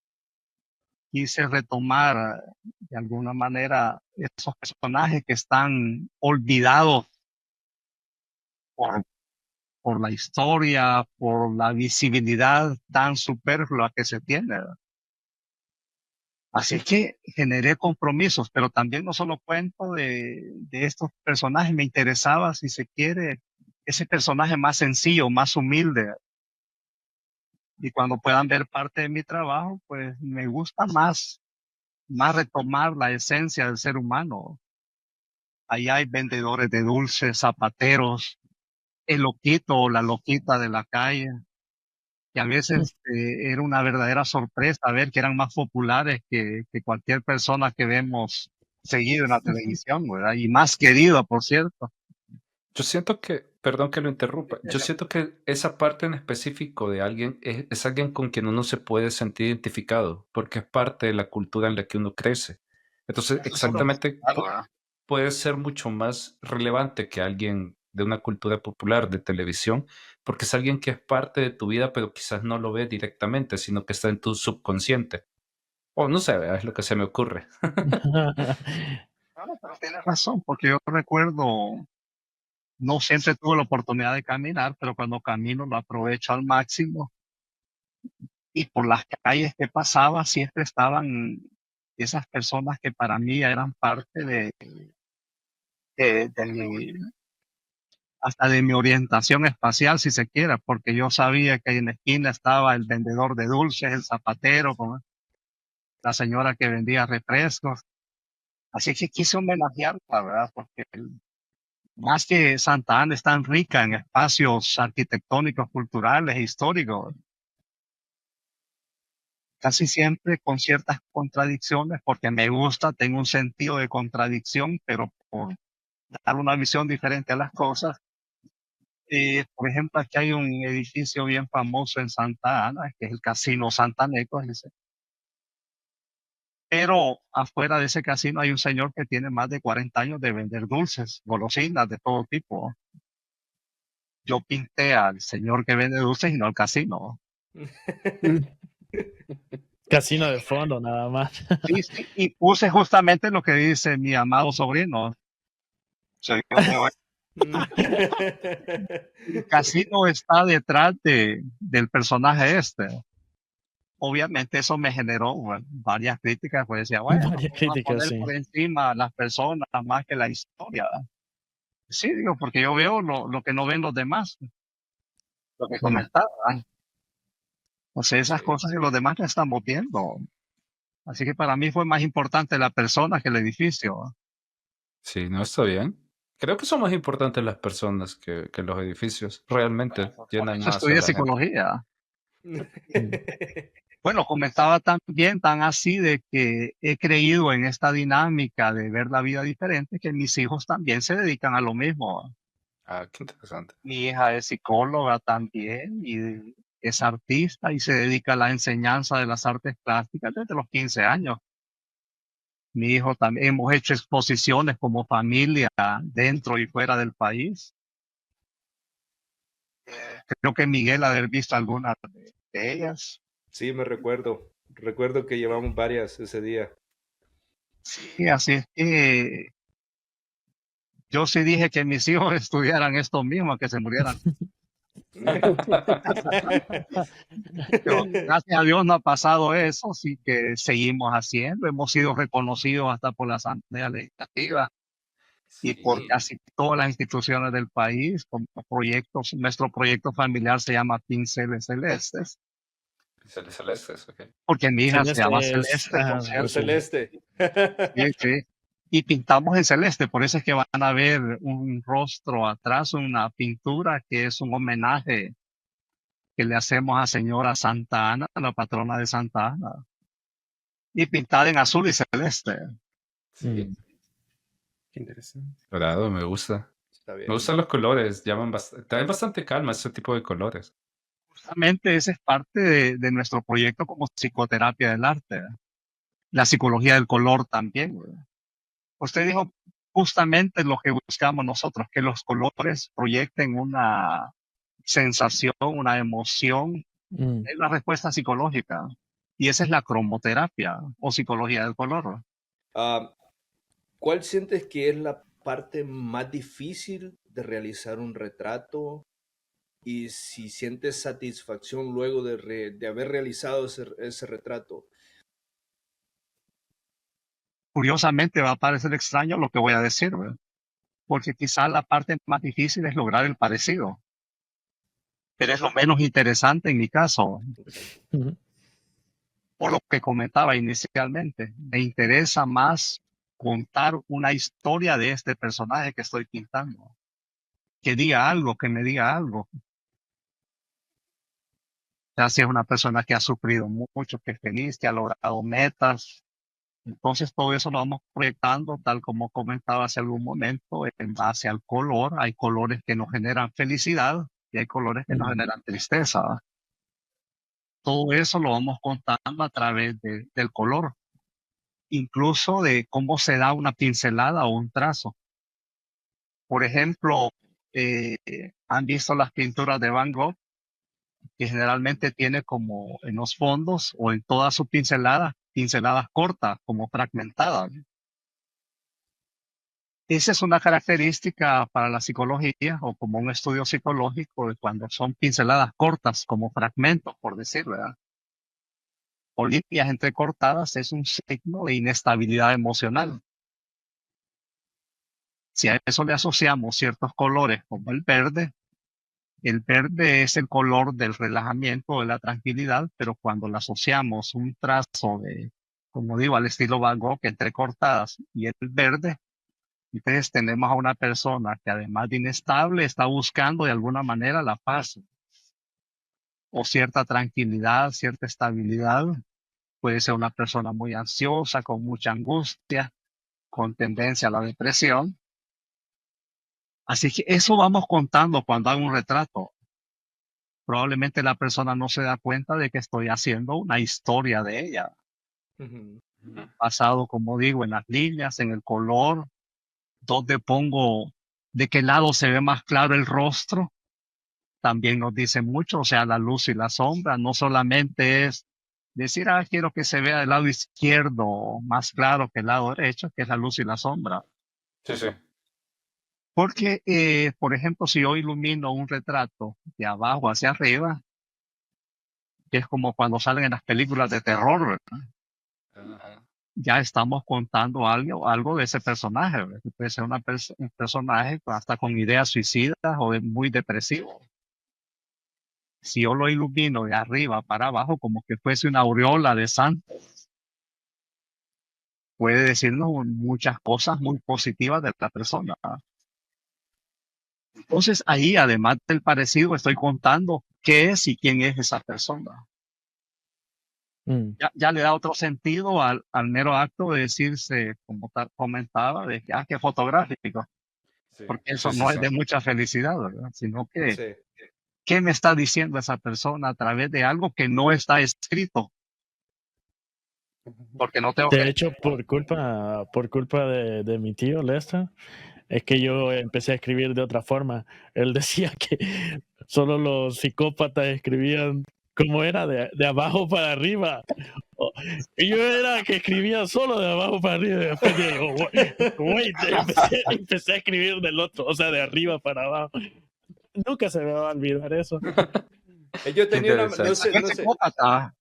Quise retomar de alguna manera esos personajes que están olvidados por, por la historia, por la visibilidad tan superflua que se tiene. Así que generé compromisos, pero también no solo cuento de estos personajes, me interesaba, si se quiere, ese personaje más sencillo, más humilde, Y cuando puedan ver parte de mi trabajo, pues me gusta más retomar la esencia del ser humano. Ahí hay vendedores de dulces, zapateros, el loquito o la loquita de la calle, que a veces era una verdadera sorpresa ver que eran más populares que cualquier persona que vemos seguido en la televisión, ¿verdad? Y más querido, por cierto. Yo siento que, perdón que lo interrumpa, yo siento que esa parte en específico de alguien es alguien con quien uno se puede sentir identificado, porque es parte de la cultura en la que uno crece. Entonces, Eso es lo exactamente, principal, ¿verdad? puede ser mucho más relevante que alguien de una cultura popular de televisión, porque es alguien que es parte de tu vida, pero quizás no lo ves directamente, sino que está en tu subconsciente. O no sé, es lo que se me ocurre. Claro, pero tienes razón, porque yo recuerdo, no siempre tuve la oportunidad de caminar, pero cuando camino lo aprovecho al máximo. Y por las calles que pasaba siempre estaban esas personas que para mí eran parte de mi, hasta de mi orientación espacial, si se quiere, porque yo sabía que en la esquina estaba el vendedor de dulces, el zapatero, con la señora que vendía refrescos. Así que quise homenajearla, ¿verdad? Porque más que Santa Ana es tan rica en espacios arquitectónicos, culturales e históricos, casi siempre con ciertas contradicciones, porque me gusta, tengo un sentido de contradicción, pero por dar una visión diferente a las cosas. Por ejemplo, aquí hay un edificio bien famoso en Santa Ana, que es el Casino Santaneco, ese. Pero afuera de ese casino hay un señor que tiene más de 40 años de vender dulces, golosinas de todo tipo. Yo pinté al señor que vende dulces y no al casino. Casino de fondo, nada más. Sí, sí, y puse justamente lo que dice mi amado sobrino. Señor, el casino está detrás del personaje este. Obviamente eso me generó varias críticas, pues decía, bueno, Varias vamos a críticas, poner sí. por encima a las personas más que la historia. Sí, digo, porque yo veo lo que no ven los demás, lo que comentaba. O sea, esas Sí. cosas que los demás no estamos viendo. Así que para mí fue más importante la persona que el edificio. Sí, no está bien. Creo que son más importantes las personas que los edificios. Realmente Por llenan eso más a estudié la gente. psicología. Mm. Bueno, comentaba también tan así de que he creído en esta dinámica de ver la vida diferente que mis hijos también se dedican a lo mismo. Ah, qué interesante. Mi hija es psicóloga también y es artista y se dedica a la enseñanza de las artes plásticas desde los 15 años. Mi hijo también, hemos hecho exposiciones como familia dentro y fuera del país. Creo que Miguel ha de haber visto algunas de ellas. Sí, me recuerdo. Recuerdo que llevamos varias ese día. Sí, así es que yo sí dije que mis hijos estudiaran esto mismo, que se murieran. Pero gracias a Dios no ha pasado eso, sí que seguimos haciendo. Hemos sido reconocidos hasta por la Asamblea Legislativa y por Sí, casi todas las instituciones del país, como proyectos. Nuestro proyecto familiar se llama Pinceles Celestes, Celestes, ok. porque mi hija se llama Celeste es, Celeste, por por cierto. sí. celeste. Sí, sí. Y pintamos en celeste, por eso es que van a ver un rostro atrás, una pintura que es un homenaje que le hacemos a Señora Santa Ana, la patrona de Santa Ana, y pintada en azul y celeste. Sí, Mm. Qué interesante. dorado, me gusta. Está Me bien. gustan los colores, llaman traen bastante calma ese tipo de colores. Justamente ese es parte de nuestro proyecto como psicoterapia del arte, la psicología del color también, ¿verdad? Usted dijo justamente lo que buscamos nosotros, que los colores proyecten una sensación, una emoción, Mm. es la respuesta psicológica. Y esa es la cromoterapia o psicología del color. Ah, ¿cuál sientes que es la parte más difícil de realizar un retrato? Y si sientes satisfacción luego de haber realizado ese retrato. Curiosamente va a parecer extraño lo que voy a decir, ¿verdad? Porque quizá la parte más difícil es lograr el parecido. pero es lo menos interesante en mi caso. Ujú. Por lo que comentaba inicialmente, me interesa más contar una historia de este personaje que estoy pintando. Que diga algo, que me diga algo. Ya si es una persona que ha sufrido mucho, que es feliz, que ha logrado metas. Entonces todo eso lo vamos proyectando, tal como comentaba hace algún momento, en base al color. Hay colores que nos generan felicidad y hay colores que nos generan tristeza. Todo eso lo vamos contando a través del color, incluso de cómo se da una pincelada o un trazo. Por ejemplo, eh, han visto las pinturas de Van Gogh, que generalmente tiene como en los fondos o en toda su pincelada, pinceladas cortas, como fragmentadas. Esa es una característica para la psicología o como un estudio psicológico de cuando son pinceladas cortas, como fragmentos, por decirlo, ¿verdad? O líneas entrecortadas es un signo de inestabilidad emocional. Si a eso le asociamos ciertos colores como el verde es el color del relajamiento, de la tranquilidad, pero cuando le asociamos un trazo de, como digo, al estilo Van Gogh, entrecortadas y el verde, entonces tenemos a una persona que además de inestable está buscando de alguna manera la paz o cierta tranquilidad, cierta estabilidad. Puede ser una persona muy ansiosa, con mucha angustia, con tendencia a la depresión. Así que eso vamos contando cuando hago un retrato. Probablemente la persona no se da cuenta de que estoy haciendo una historia de ella, Ujú. basado, como digo, en las líneas, en el color, donde pongo, de qué lado se ve más claro el rostro. También nos dice mucho, o sea, la luz y la sombra, no solamente es decir, quiero que se vea del lado izquierdo más claro que el lado derecho, que es la luz y la sombra. Sí, sí. Porque, por ejemplo, si yo ilumino un retrato de abajo hacia arriba, que es como cuando salen en las películas de terror, ¿verdad? Ajá. Ya estamos contando algo de ese personaje, ¿verdad? Que puede ser un personaje hasta con ideas suicidas o muy depresivo. Si yo lo ilumino de arriba para abajo, como que fuese una aureola de santo, puede decirnos muchas cosas muy positivas de la persona. Entonces ahí, además del parecido, estoy contando qué es y quién es esa persona. Mm. Ya le da otro sentido al mero acto de decirse, como comentaba, de que, qué fotográfico, Sí, porque Sí, eso sí, no es sí. de mucha felicidad, ¿verdad? Sino que, sí. ¿qué me está diciendo esa persona a través de algo que no está escrito? Porque no tengo que... De hecho, por culpa de mi tío Lester, es que yo empecé a escribir de otra forma. Él decía que solo los psicópatas escribían como era, de abajo para arriba. Y yo era que escribía solo de abajo para arriba. Y después digo, wait, empecé a escribir del otro, o sea, de arriba para abajo. Nunca se me va a olvidar eso. Yo Qué tenía una, no interesante. sé, El no sé, psicópata,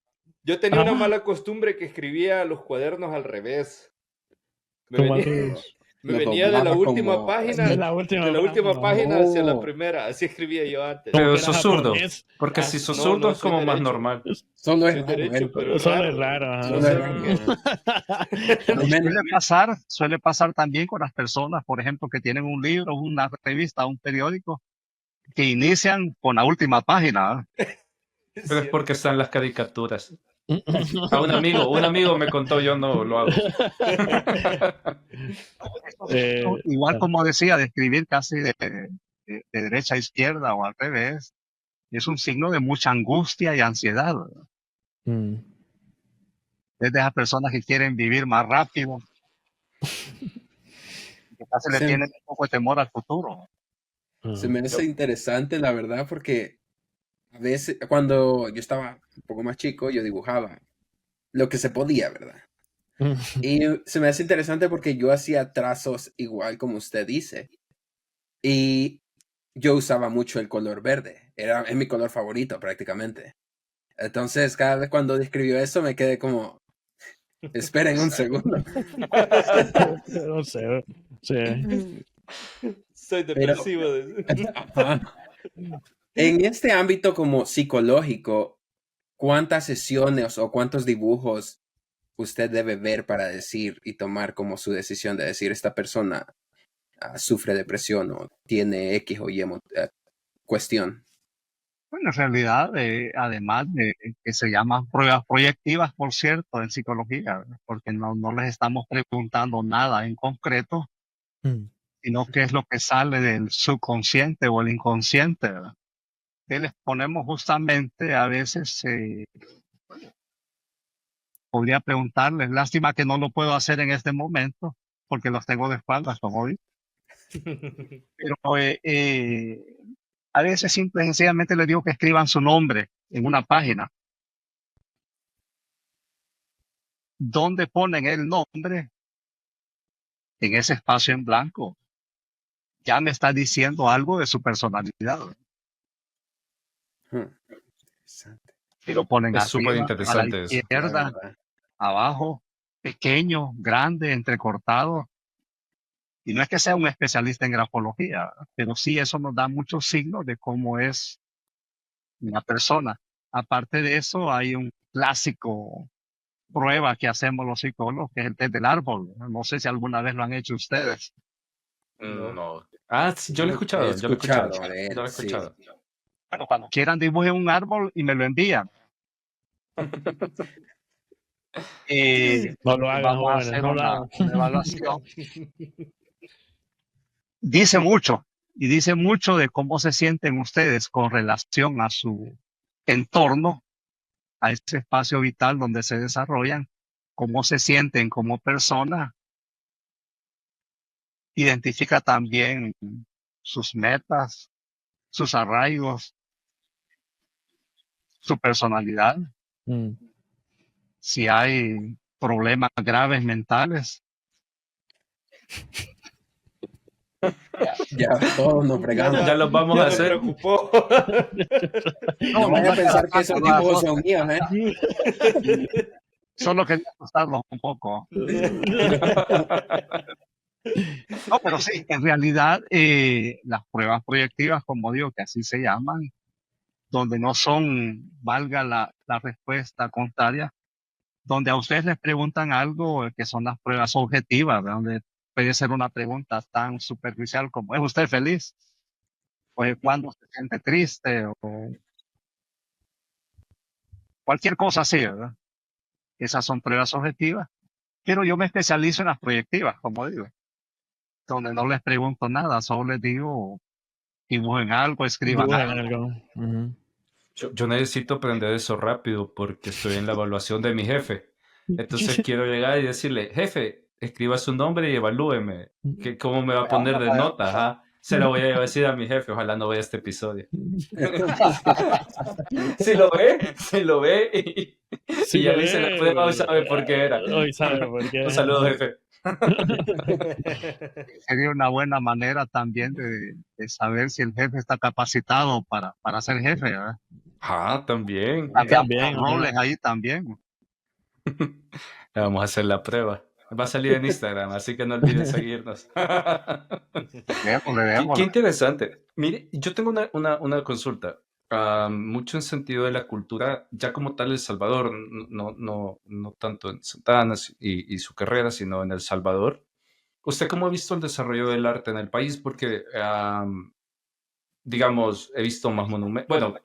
yo tenía una Ah, mala costumbre que escribía los cuadernos al revés. Me como venía, así, me Lo venía de la doblaba última como de página, la de última la última página. página hacia la Oh, primera. Así escribía yo antes. Como Pero que era sos zurdo, japonés. porque si sos No, zurdo no, es soy como más derecho. normal. solo es Soy raro derecho, eso. pero es Solo es raro. raro. Ajá. Solo es raro. Al y menos, suele pasar también con las personas, por ejemplo, que tienen un libro, una revista, un periódico, que inician con la última página. Es Pero es porque cierto. están las caricaturas. A un amigo me contó, yo no lo hago. Esto, igual como decía, de escribir casi de derecha a izquierda o al revés, es un signo de mucha angustia y ansiedad. Mm. Es de esas personas que quieren vivir más rápido, que casi le se, tienen un poco de temor al futuro. se Ah. me hace interesante, la verdad, porque a veces, cuando yo estaba un poco más chico, yo dibujaba lo que se podía, ¿verdad? Y se me hace interesante porque yo hacía trazos igual como usted dice. Y yo usaba mucho el color verde. Es mi color favorito prácticamente. Entonces, cada vez cuando describió eso, me quedé como, esperen un segundo. No sé. Sí. Soy Pero, depresivo. ajá. En este ámbito como psicológico, ¿cuántas sesiones o cuántos dibujos usted debe ver para decir y tomar como su decisión de decir esta persona sufre depresión o tiene X o Y cuestión? Bueno, en realidad, además de que se llaman pruebas proyectivas, por cierto, en psicología, ¿verdad? Porque no les estamos preguntando nada en concreto, Mm. sino qué es lo que sale del subconsciente o el inconsciente, ¿verdad? Que les ponemos justamente a veces, podría preguntarles, lástima que no lo puedo hacer en este momento, porque los tengo de espaldas, como hoy, pero a veces simple y sencillamente les digo que escriban su nombre en una página. Donde ponen el nombre en ese espacio en blanco, ya me está diciendo algo de su personalidad. Interesante. Si lo ponen Es súper arriba, a la interesante eso. La izquierda, verdad. abajo, pequeño, grande, entrecortado. Y no es que sea un especialista en grafología, pero sí eso nos da muchos signos de cómo es una persona. Aparte de eso, hay un clásico prueba que hacemos los psicólogos, que es el test del árbol. No sé si alguna vez lo han hecho ustedes. No. No. Ah, sí, yo lo he He escuchado, yo lo he escuchado. escuchado de Yo él, lo he sí. escuchado. Bueno, cuando quieran dibujen un árbol y me lo envían. No lo hagan, Vamos a jóvenes, hacer no lo hagan. una evaluación. Dice mucho, y dice mucho de cómo se sienten ustedes con relación a su entorno, a ese espacio vital donde se desarrollan, cómo se sienten como personas. Identifica también sus metas, sus arraigos, su personalidad, Mm. si hay problemas graves mentales. Ya todos nos fregamos. Ya los vamos a Ya se hacer. preocupó. No vaya a es pensar que para esos tanto, no dibujos asusten. son míos, ¿eh? Solo quería asustarlos un poco. No, pero sí, en realidad las pruebas proyectivas, como digo, que así se llaman, donde no son, valga la respuesta contraria, donde a ustedes les preguntan algo que son las pruebas objetivas, ¿verdad? Donde puede ser una pregunta tan superficial como ¿es usted feliz? O ¿cuándo se siente triste? O cualquier cosa así, ¿verdad? Esas son pruebas objetivas, pero yo me especializo en las proyectivas, como digo, donde no les pregunto nada, solo les digo dibujen algo, escriban Dibujen algo. algo. Ujú. Yo necesito aprender eso rápido porque estoy en la evaluación de mi jefe. Entonces quiero llegar y decirle, jefe, escriba su nombre y evalúeme. ¿Cómo me va a poner de nota? Ajá. Se lo voy a decir a mi jefe, ojalá no vea este episodio. Si lo ve Si y ya lo le hice la prueba, hoy ve, sabe por qué era. hoy sabe por qué. Un saludo, jefe. Sería una buena manera también de saber si el jefe está capacitado para ser jefe, ¿verdad? También. Cambiamos También, los ajá. roles ahí también. Vamos a hacer la prueba. Va a salir en Instagram, así que no olviden seguirnos. Démosle, Qué démosle. interesante. Mire, yo tengo una consulta. Mucho en sentido de la cultura, ya como tal El Salvador, no tanto en Santana y su carrera, sino en El Salvador. ¿Usted cómo ha visto el desarrollo del arte en el país? Porque, digamos, he visto más monumentos. Bueno,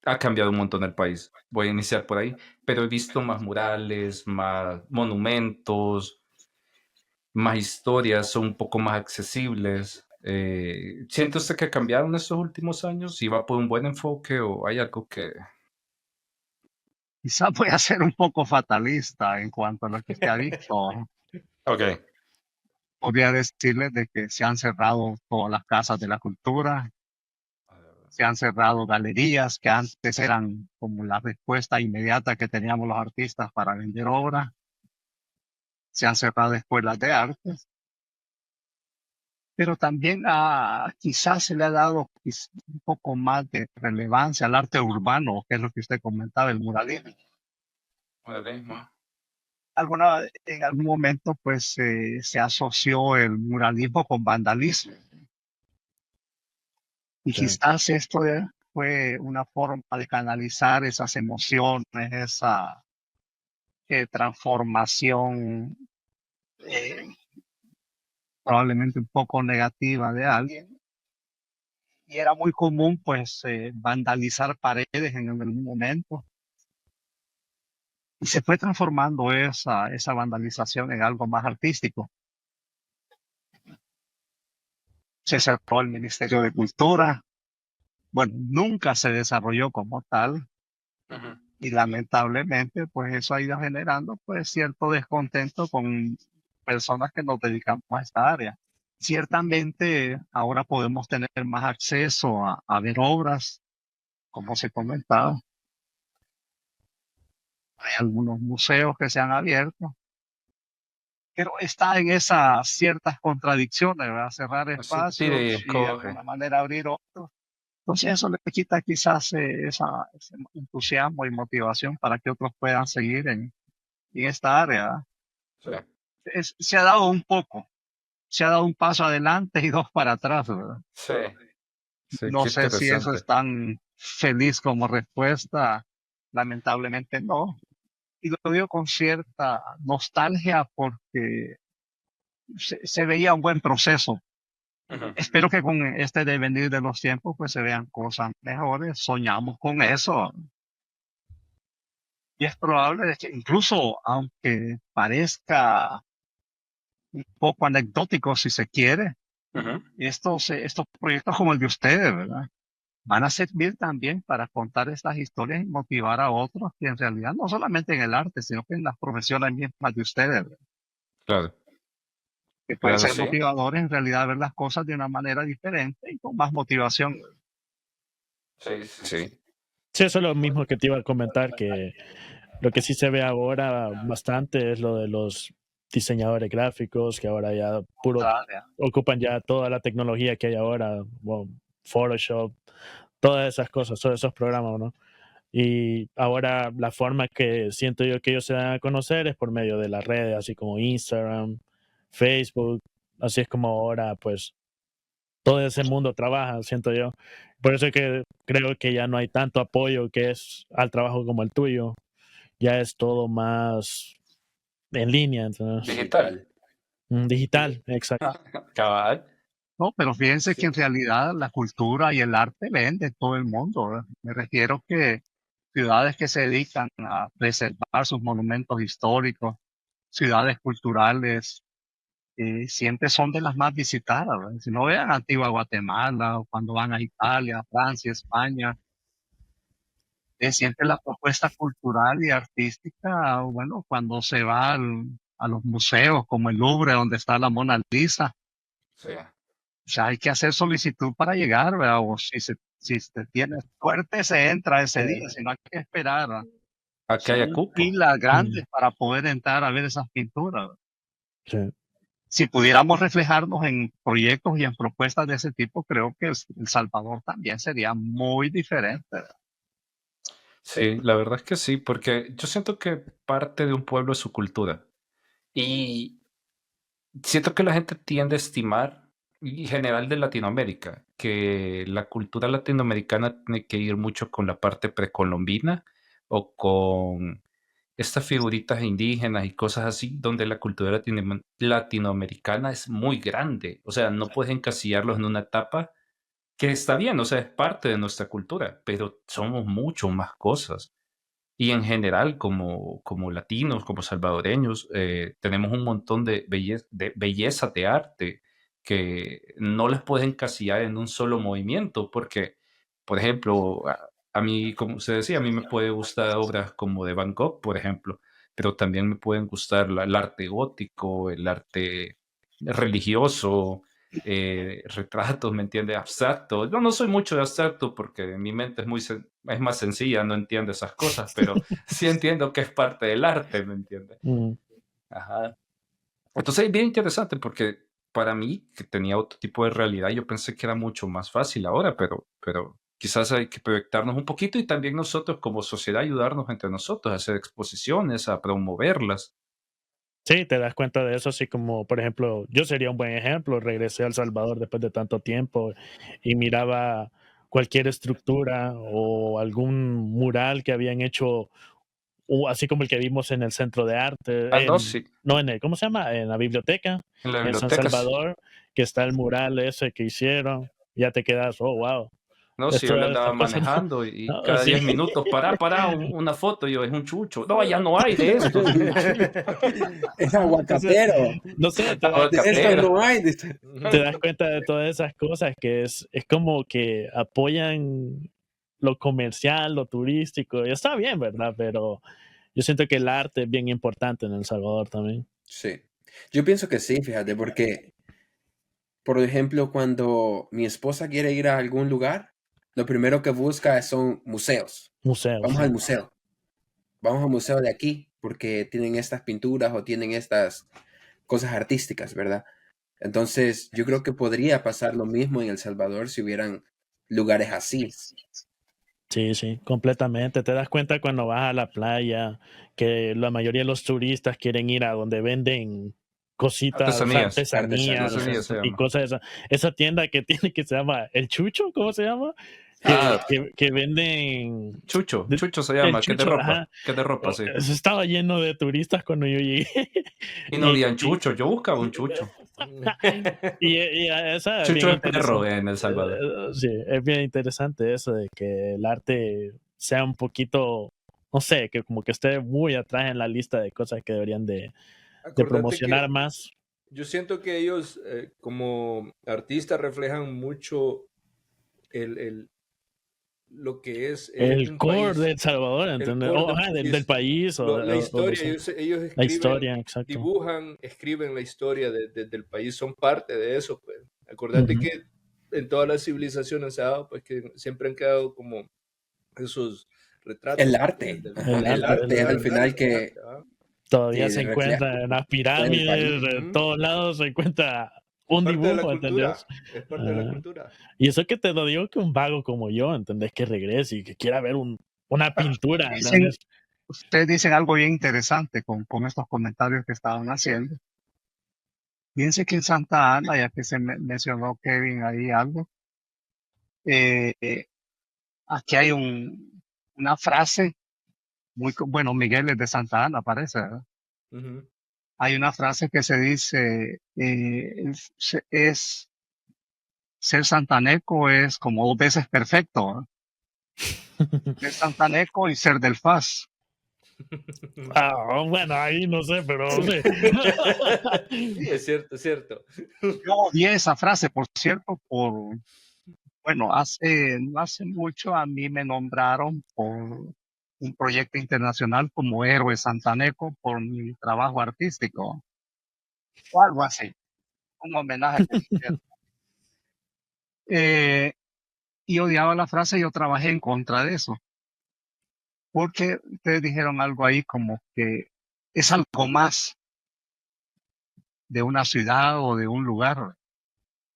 ha cambiado un montón el país. Voy a iniciar por ahí, pero he visto más murales, más monumentos, más historias, son un poco más accesibles. ¿Siente usted que ha cambiado en estos últimos años? ¿Y va por un buen enfoque o hay algo que... Quizás voy a ser un poco fatalista en cuanto a lo que usted ha dicho. Ok. Podría decirles de que se han cerrado todas las casas de la cultura, se han cerrado galerías que antes eran como la respuesta inmediata que teníamos los artistas para vender obras, se han cerrado escuelas de arte, pero también quizás se le ha dado un poco más de relevancia al arte urbano, que es lo que usted comentaba, el muralismo. En algún momento pues se asoció el muralismo con vandalismo. Y Sí. quizás esto fue una forma de canalizar esas emociones, esa transformación eh, probablemente un poco negativa de alguien. Y era muy común, pues, vandalizar paredes en algún momento. Y se fue transformando esa vandalización en algo más artístico. Se cerró el Ministerio de Cultura. Bueno, nunca se desarrolló como tal. Ujú. Y lamentablemente, pues eso ha ido generando, pues, cierto descontento con personas que nos dedicamos a esta área. Ciertamente, ahora podemos tener más acceso a ver obras, como se comentaba. Hay algunos museos que se han abierto, pero está en esas ciertas contradicciones, ¿verdad? Cerrar Así, espacios sí, y de alguna manera abrir otros. Entonces eso le quita quizás ese entusiasmo y motivación para que otros puedan seguir en esta área. sí, Se ha dado un poco, se ha dado un paso adelante y dos para atrás, ¿verdad? sí, sí, No qué sé si eso interesante. es tan feliz como respuesta, lamentablemente no. Y lo digo con cierta nostalgia porque se veía un buen proceso. Ujú. Espero que con este devenir de los tiempos pues se vean cosas mejores, soñamos con eso. Y es probable de que incluso aunque parezca un poco anecdótico si se quiere, Ujú. estos proyectos como el de ustedes, ¿verdad? Van a servir también para contar estas historias y motivar a otros que en realidad no solamente en el arte, sino que en las profesiones mismas de ustedes, ¿verdad? Claro, Que pueden claro, ser Sí. motivadores en realidad ver las cosas de una manera diferente y con más motivación. Sí, sí, sí. sí, Sí, eso es lo mismo que te iba a comentar, que lo que sí se ve ahora bastante es lo de los diseñadores gráficos, que ahora ya puro ocupan ya toda la tecnología que hay ahora, bueno, Photoshop, todas esas cosas, todos esos programas, ¿no? Y ahora la forma que siento yo que ellos se dan a conocer es por medio de las redes, así como Instagram, Facebook, así es como ahora pues todo ese mundo trabaja, siento yo. Por eso es que creo que ya no hay tanto apoyo que es al trabajo como el tuyo, ya es todo más en línea, entonces, Digital. digital, exacto. cabal, No, pero fíjense que sí, en realidad la cultura y el arte vende en todo el mundo, ¿verdad? Me refiero que ciudades que se dedican a preservar sus monumentos históricos, ciudades culturales, siempre son de las más visitadas, ¿verdad? Si no vean Antigua Guatemala o cuando van a Italia, Francia, España, siempre la propuesta cultural y artística, bueno, cuando se va a los museos como el Louvre, donde está la Mona Lisa, sí. o sea, hay que hacer solicitud para llegar, ¿verdad? O si se tiene suerte, se entra ese día, si no hay que esperar. Aquí hay Son cupo. filas Mm, grandes para poder entrar a ver esas pinturas. sí. Si pudiéramos reflejarnos en proyectos y en propuestas de ese tipo, creo que El Salvador también sería muy diferente. Sí, la verdad es que sí, porque yo siento que parte de un pueblo es su cultura. Y siento que la gente tiende a estimar, y en general de Latinoamérica, que la cultura latinoamericana tiene que ir mucho con la parte precolombina o con estas figuritas indígenas y cosas así, donde la cultura latinoamericana es muy grande. O sea, no puedes encasillarlos en una etapa que está bien, o sea, es parte de nuestra cultura, pero somos mucho más cosas. Y en general, como latinos, como salvadoreños, tenemos un montón de bellezas de arte que no las puedes encasillar en un solo movimiento, porque, por ejemplo, a mí, como usted decía, a mí me puede gustar obras como de Van Gogh, por ejemplo, pero también me pueden gustar el arte gótico, el arte religioso, retratos, ¿me entiende? Abstracto. Yo no soy mucho de abstracto porque mi mente es más sencilla, no entiendo esas cosas, pero sí entiendo que es parte del arte, ¿me entiende? Mm. Ajá. Entonces es bien interesante porque para mí, que tenía otro tipo de realidad, yo pensé que era mucho más fácil ahora, pero quizás hay que proyectarnos un poquito y también nosotros como sociedad ayudarnos entre nosotros a hacer exposiciones, a promoverlas. Sí, te das cuenta de eso, así como, por ejemplo, yo sería un buen ejemplo, regresé a El Salvador después de tanto tiempo y miraba cualquier estructura o algún mural que habían hecho, así como el que vimos en el Centro de Arte, No, sí. no en el, ¿cómo se llama? En la biblioteca, En la en San biblioteca, sí. Salvador, que está el mural ese que hicieron. Ya te quedas, oh, wow. No, si yo Esto le está andaba pasando. manejando y No, cada sí. 10 minutos, una foto, y yo, es un chucho. No, ya no hay de estos. Es aguacatero. No sé, De esto no hay. dice. te das cuenta de todas esas cosas que es como que apoyan lo comercial, lo turístico, y está bien, ¿verdad? Pero yo siento que el arte es bien importante en El Salvador también. Sí. Yo pienso que sí, fíjate, porque, por ejemplo, cuando mi esposa quiere ir a algún lugar, lo primero que busca son museos. Museos. Vamos Sí. al museo. Vamos al museo de aquí, porque tienen estas pinturas o tienen estas cosas artísticas, ¿verdad? Entonces, yo creo que podría pasar lo mismo en El Salvador si hubieran lugares así. Sí, sí, completamente. Te das cuenta cuando vas a la playa que la mayoría de los turistas quieren ir a donde venden cositas, Artesanías. artesanías Artesanías se y llama. cosas de esas. Esa tienda que tiene que se llama El Chucho, ¿cómo se llama? Ah. Que venden Chucho se el llama, que es de Chucho, ropa. ajá. Que es de ropa, sí. Eso estaba lleno de turistas cuando yo llegué. Y no habían chucho, yo buscaba un chucho. y esa es Chucho bien es perro interesante. en El Salvador. Sí, es bien interesante eso de que el arte sea un poquito, no sé, que como que esté muy atrás en la lista de cosas que deberían de Acordate promocionar que más. yo siento que ellos como artistas reflejan mucho lo que es El un core país. de El Salvador, El ¿entendés? core Del país la historia, de ellos la escriben, historia, exacto. dibujan, escriben la historia del país, son parte de eso, pues. Acordate que en todas las civilizaciones se ha dado, pues que siempre han quedado como esos retratos. El arte. El arte es al final que todavía se encuentra en las pirámides, en todos lados se encuentra un dibujo, ¿entendés? Es parte de la cultura. Y eso que te lo digo que un vago como yo, ¿entendés? Que regrese y que quiera ver una pintura, ¿entendés? Ustedes dicen algo bien interesante con estos comentarios que estaban haciendo. Fíjense que en Santa Ana, ya que se mencionó Kevin ahí algo, aquí hay una frase bueno, Miguel es de Santa Ana, parece, ¿verdad? Hay una frase que se dice, ser santaneco es como 2 veces perfecto, ¿verdad? Ser santaneco y ser del FAS. Bueno, ahí no sé, pero sí. Es cierto, es cierto. Yo odié esa frase, por cierto, bueno, no hace mucho a mí me nombraron por un proyecto internacional como héroe santaneco por mi trabajo artístico, o algo así, un homenaje que me hicieron. Y odiaba la frase, yo trabajé en contra de eso, porque ustedes dijeron algo ahí como que es algo más de una ciudad o de un lugar.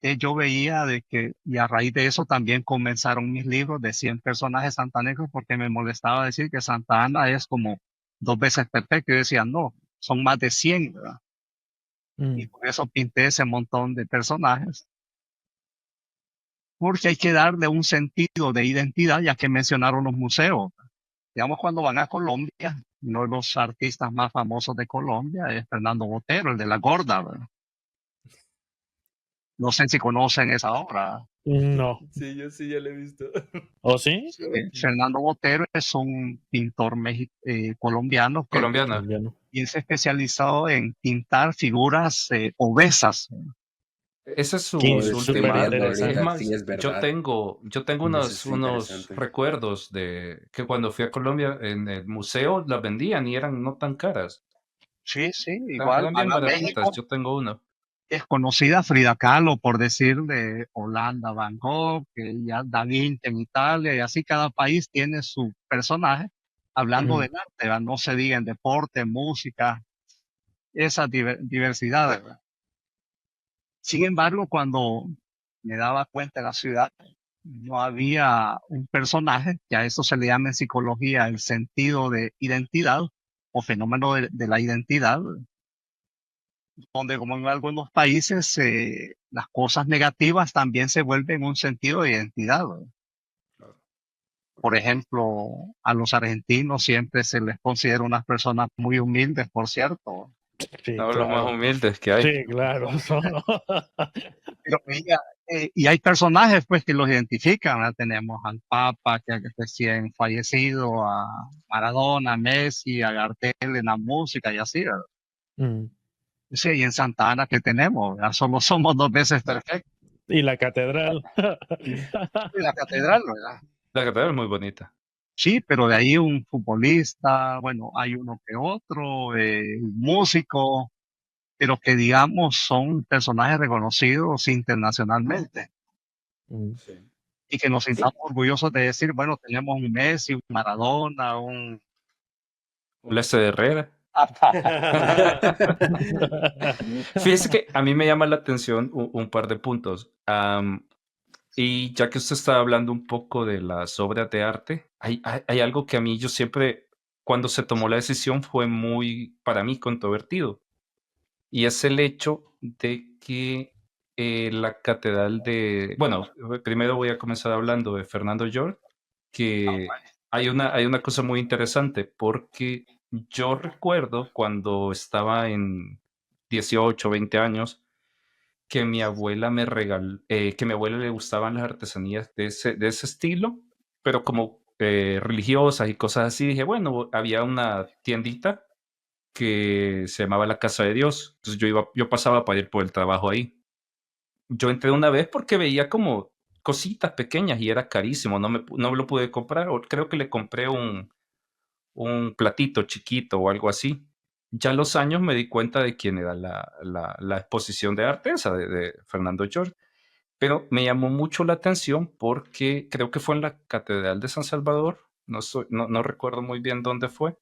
Yo veía de que, y a raíz de eso también comenzaron mis libros de 100 personajes santanecos, porque me molestaba decir que Santa Ana es como 2 veces perfecto. Yo decía, no, son más de 100, ¿verdad? Y por eso pinté ese montón de personajes. Porque hay que darle un sentido de identidad, ya que mencionaron los museos. Digamos, cuando van a Colombia, uno de los artistas más famosos de Colombia es Fernando Botero, el de La Gorda, ¿verdad? No sé si conocen esa obra. No. Sí, yo sí ya la he visto. ¿O sí? Fernando Botero es un pintor colombiano que Colombiana. y se especializó en pintar figuras obesas. Ese es su Sí, su súper última. interesante. Es más, Sí, es yo verdad. tengo Eso es unos interesante. recuerdos de que cuando fui a Colombia en el museo las vendían y eran no tan caras. Sí, igual Eran van bien a baratitas. México. Yo tengo uno. Es conocida Frida Kahlo, por decir, de Holanda, Van Gogh, que ya Da Vinci en Italia, y así cada país tiene su personaje hablando del arte, ¿verdad? No se diga en deporte, música, esa diversidad, ¿verdad? Sin embargo, cuando me daba cuenta en la ciudad, no había un personaje, que a eso se le llama en psicología el sentido de identidad o fenómeno de la identidad, donde como en algunos países las cosas negativas también se vuelven un sentido de identidad, ¿verdad? Por ejemplo, a los argentinos siempre se les considera unas personas muy humildes, por cierto. Sí, No, los más claro. humildes que hay. Sí, claro. Pero y hay personajes pues que los identifican, ¿verdad? Tenemos al Papa que recién fallecido, a Maradona, a Messi, a Gardel en la música y así, ¿verdad? Mm. Sí, y en Santa Ana que tenemos, ¿verdad? Solo somos dos veces perfectos. Y la catedral. Y la catedral, ¿verdad? La catedral es muy bonita. Sí, pero de ahí un futbolista, bueno, hay uno que otro, un músico, pero que digamos son personajes reconocidos internacionalmente Mm. Sí. y que nos Sí. sintamos orgullosos de decir, bueno, tenemos un Messi, un Maradona, un... Un Lester de Herrera. Fíjese que a mí me llama la atención un par de puntos. Y ya que usted está hablando un poco de las obras de arte, hay algo que a mí yo siempre, cuando se tomó la decisión, fue muy, para mí, controvertido. Y es el hecho de que la catedral de... Bueno, primero voy a comenzar hablando de Fernando York, que hay una cosa muy interesante, porque yo recuerdo cuando estaba en 18 20 años, que mi abuela me regaló, que a mi abuela le gustaban las artesanías de ese estilo, pero como religiosas y cosas así. Dije, bueno, había una tiendita que se llamaba La Casa de Dios. Entonces yo pasaba para ir por el trabajo ahí. Yo entré una vez porque veía como cositas pequeñas y era carísimo, no me lo pude comprar, o creo que le compré un platito chiquito o algo así. Ya a los años me di cuenta de quién era la exposición de arte esa de Fernando George, pero me llamó mucho la atención porque creo que fue en la Catedral de San Salvador, no recuerdo muy bien dónde fue,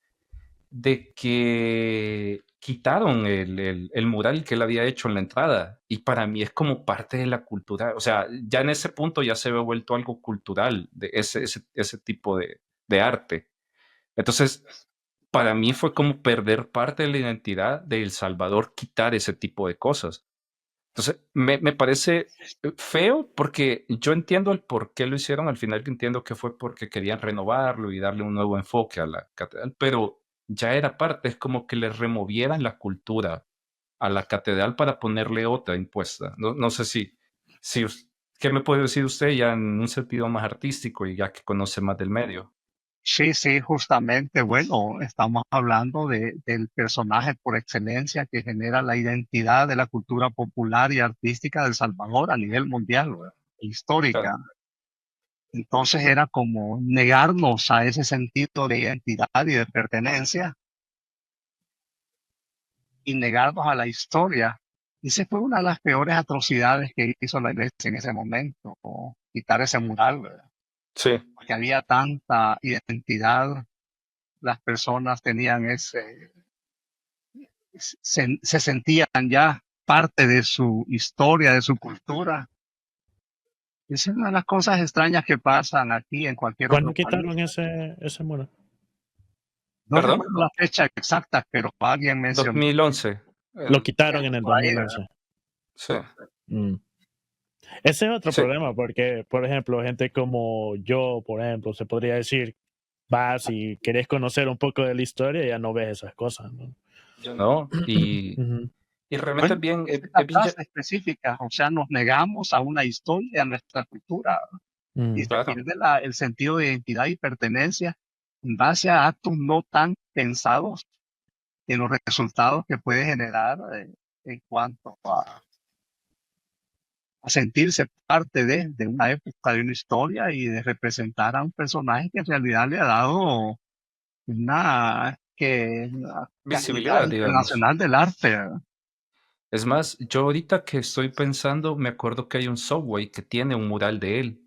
de que quitaron el mural que él había hecho en la entrada. Y para mí es como parte de la cultura. O sea, ya en ese punto ya se ve vuelto algo cultural, de ese tipo de arte. Entonces, para mí fue como perder parte de la identidad de El Salvador, quitar ese tipo de cosas. Entonces, me parece feo porque yo entiendo el por qué lo hicieron. Al final entiendo que fue porque querían renovarlo y darle un nuevo enfoque a la catedral, pero ya era parte, es como que le removieran la cultura a la catedral para ponerle otra impuesta. No sé ¿qué me puede decir usted ya en un sentido más artístico y ya que conoce más del medio? Sí, sí, justamente, bueno, estamos hablando del personaje por excelencia que genera la identidad de la cultura popular y artística de El Salvador a nivel mundial, ¿verdad? Claro. Histórica. Entonces era como negarnos a ese sentido de identidad y de pertenencia y negarnos a la historia. Y esa fue una de las peores atrocidades que hizo la iglesia en ese momento, o quitar ese mural, ¿verdad? Sí. Porque había tanta identidad, las personas tenían se sentían ya parte de su historia, de su cultura. Esa es una de las cosas extrañas que pasan aquí en cualquier otro ¿Cuándo país. quitaron ese muro? No ¿Perdón? recuerdo la fecha exacta, pero alguien mencionó 2011. Lo quitaron en el por ahí, ¿verdad? 2011. Sí. Mm. Ese es otro Sí. problema porque, por ejemplo, gente como yo, por ejemplo, se podría decir, vas y querés conocer un poco de la historia y ya no ves esas cosas, ¿no? ¿No? Y Ujú. realmente Bueno, es es la bien frase específica, o sea, nos negamos a una historia, a nuestra cultura, Mm. y se claro. pierde el sentido de identidad y pertenencia en base a actos no tan pensados en los resultados que puede generar en cuanto a sentirse parte de una época, de una historia y de representar a un personaje que en realidad le ha dado una calidad Visibilidad, digamos. internacional del arte, ¿verdad? Es más, yo ahorita que estoy pensando, me acuerdo que hay un Subway que tiene un mural de él.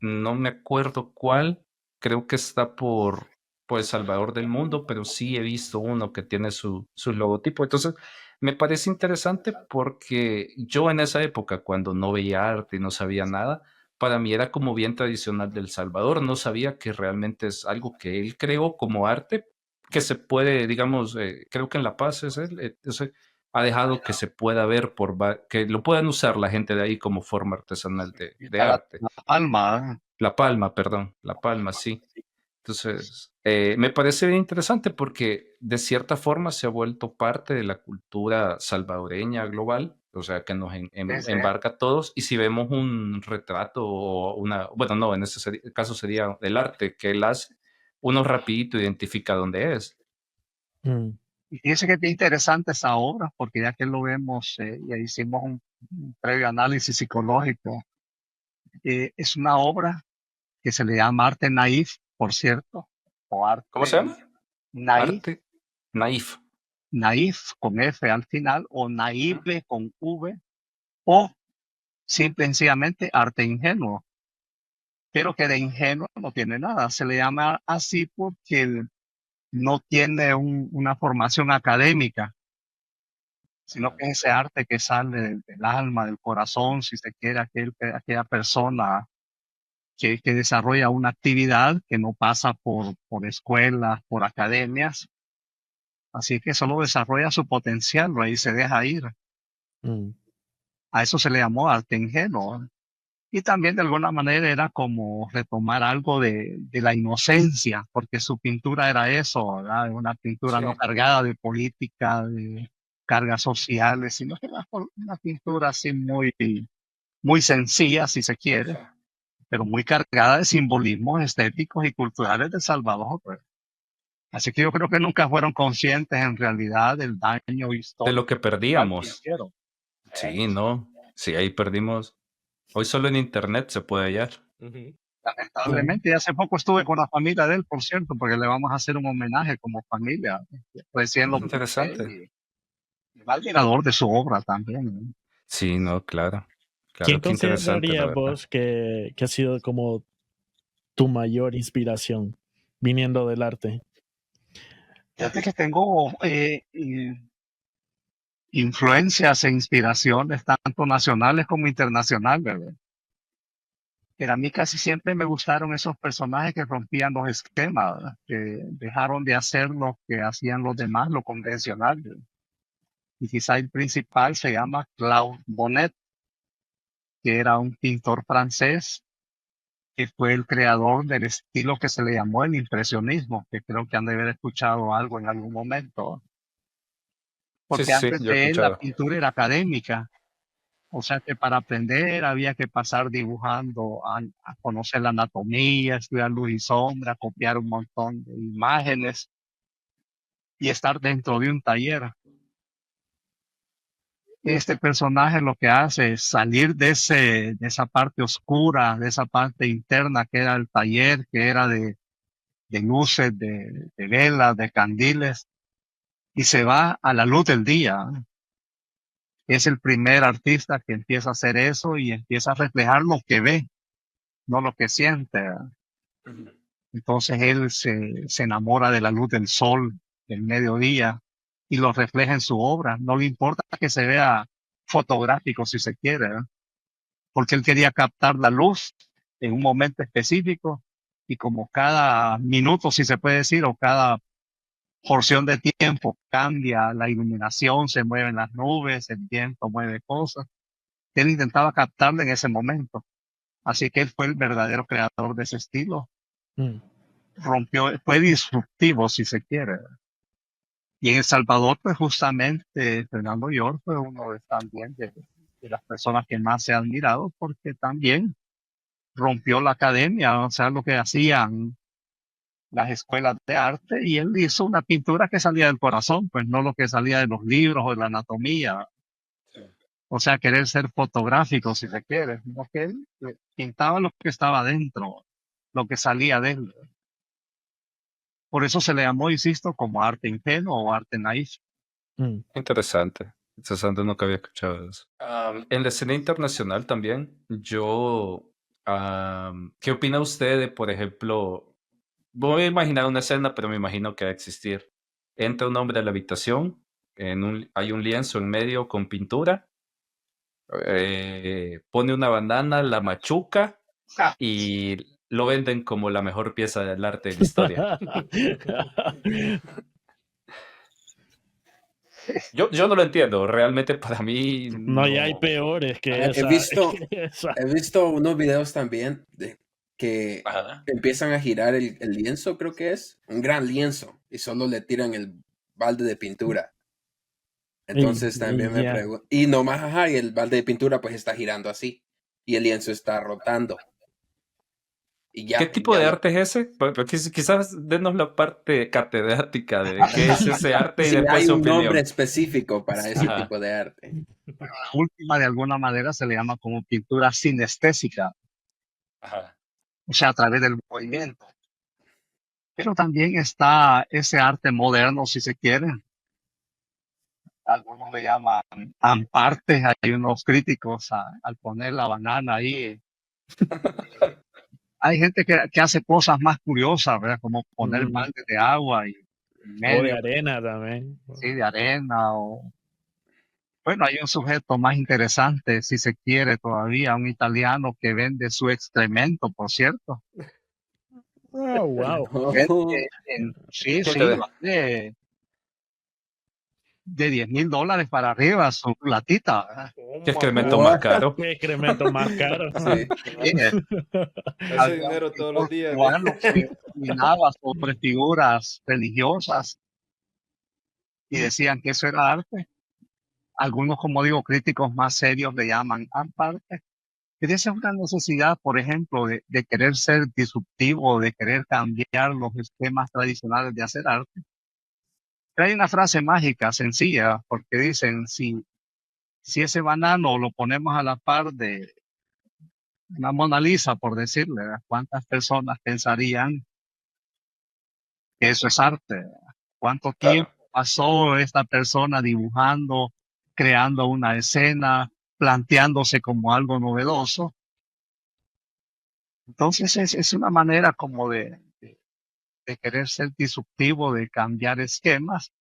No me acuerdo cuál, creo que está por El Salvador del Mundo, pero sí he visto uno que tiene su logotipo. Entonces, me parece interesante porque yo en esa época, cuando no veía arte y no sabía nada, para mí era como bien tradicional de El Salvador. No sabía que realmente es algo que él creó como arte, que se puede, digamos, creo que en La Paz es él, ha dejado que se pueda ver, que lo puedan usar la gente de ahí como forma artesanal de arte. La Palma, La Palma, perdón, La Palma, sí. Entonces, me parece bien interesante porque de cierta forma se ha vuelto parte de la cultura salvadoreña global, o sea, que nos ese, embarca a todos. Y si vemos un retrato o bueno, no, en este caso sería el arte que él hace, uno rapidito identifica dónde es. Mm, y dice que es interesante esa obra, porque ya que lo vemos, ya hicimos un previo análisis psicológico, es una obra que se le llama arte naif, por cierto, o ¿Cómo se arte llama? naif, Arte naif. naif con F al final, o naive con V, o simple y sencillamente arte ingenuo, pero que de ingenuo no tiene nada. Se le llama así porque no tiene una formación académica, sino que es ese arte que sale del alma, del corazón, si se quiere, aquella persona que desarrolla una actividad que no pasa por escuelas, por academias, así que solo desarrolla su potencial, ahí se deja ir. mm. A eso se le llamó arte ingenuo. Y también de alguna manera era como retomar algo de la inocencia, porque su pintura era eso, ¿verdad? Una pintura Sí. no cargada de política, de cargas sociales, sino que era una pintura así muy sencilla, si se quiere, pero muy cargada de simbolismos estéticos y culturales de Salvador, pues. Así que yo creo que nunca fueron conscientes en realidad del daño De lo histórico que que perdíamos. hicieron. Sí, ¿no? Sí, ahí perdimos. Hoy solo en internet se puede hallar. Ujú. Mm. Lamentablemente, y hace poco estuve con la familia de él, por cierto, porque le vamos a hacer un homenaje como familia. Recién lo visité Interesante. y va admirador de su obra también, ¿no? Sí, no, claro. ¿Quién Claro, qué interesante, la consideraría verdad. vos que ha sido como tu mayor inspiración viniendo del arte? Fíjate que tengo influencias e inspiraciones tanto nacionales como internacionales, ¿verdad? Pero a mí casi siempre me gustaron esos personajes que rompían los esquemas, ¿verdad? Que dejaron de hacer lo que hacían los demás, lo convencional, ¿verdad? Y quizá el principal se llama Claude Monet, que era un pintor francés que fue el creador del estilo que se le llamó el impresionismo, que creo que han de haber escuchado algo en algún momento, Sí, porque sí, sí, antes yo he de él la escuchado. pintura era académica, o sea que para aprender había que pasar dibujando, a conocer la anatomía, estudiar luz y sombra, copiar un montón de imágenes y estar dentro de un taller. Este personaje lo que hace es salir de esa parte oscura, de esa parte interna que era el taller, que era de luces, de velas, de candiles, y se va a la luz del día. Es el primer artista que empieza a hacer eso y empieza a reflejar lo que ve, no lo que siente. Entonces él se enamora de la luz del sol, del mediodía, y lo refleja en su obra. No le importa que se vea fotográfico si se quiere, ¿eh? Porque él quería captar la luz en un momento específico y como cada minuto, si se puede decir, o cada porción de tiempo cambia la iluminación, se mueven las nubes, el viento mueve cosas. Él intentaba captarla en ese momento. Así que él fue el verdadero creador de ese estilo. Mm. Rompió, fue disruptivo, si se quiere. Y en El Salvador, pues justamente Fernando York fue uno también de las personas que más se ha admirado porque también rompió la academia, o sea, lo que hacían las escuelas de arte, y él hizo una pintura que salía del corazón, pues no lo que salía de los libros o de la anatomía, o sea, querer ser fotográfico si se quiere, no que él pintaba lo que estaba dentro, lo que salía de él. Por eso se le llamó, insisto, como arte ingenuo o arte naif. Mm. Interesante. Interesante, nunca había escuchado eso. En la escena internacional también, ¿qué opina usted de, por ejemplo, voy a imaginar una escena, pero me imagino que va a existir. Entra un hombre a la habitación, hay un lienzo en medio con pintura, pone una banana, la machuca Ja, y lo venden como la mejor pieza del arte de la historia. Yo no lo entiendo, realmente para mí No, ya hay no. peores que He esa. visto, que esa. he visto unos videos también de que Ajá. empiezan a girar el lienzo, creo que es un gran lienzo, y solo le tiran el balde de pintura. Entonces también Y me ya. pregunto, y nomás, ajá, y el balde de pintura pues está girando así, y el lienzo está rotando, y ¿Qué ya, tipo de arte es ese? Porque quizás denos la parte catedrática de qué es ese arte y si después hay su un nombre opinión. específico para ese Ajá, tipo de arte. La última, de alguna manera, se le llama como pintura sinestésica, ajá. o sea, a través del movimiento. Pero también está ese arte moderno, si se quiere. Algunos le llaman amparte. Hay unos críticos al poner la banana ahí. Hay gente que hace cosas más curiosas, ¿verdad? Como poner Ujú. baldes de agua y en O de medio, arena también. sí, de arena. Bueno, hay un sujeto más interesante, si se quiere todavía, un italiano que vende su excremento, por cierto. Oh, wow. Vende No, sí, ¿Quién te sí, de- de $10,000 para arriba su latita, ¿verdad? Oh ¿Qué my excremento God. más what? caro? Qué excremento más caro. Sí. Sí, Hace había un dinero todos los pintor días. cubano que opinaba sobre figuras religiosas y decían que eso era arte. Algunos, como digo, críticos más serios le llaman arte. Y esa es una necesidad, por ejemplo, de querer ser disruptivo, de querer cambiar los esquemas tradicionales de hacer arte. Pero hay una frase mágica, sencilla, porque dicen, si ese banano lo ponemos a la par de una Mona Lisa, por decirle, ¿verdad? ¿Cuántas personas pensarían que eso es arte? ¿Cuánto Claro. tiempo pasó esta persona dibujando, creando una escena, planteándose como algo novedoso? Entonces es una manera como de querer ser disruptivo, de cambiar esquemas.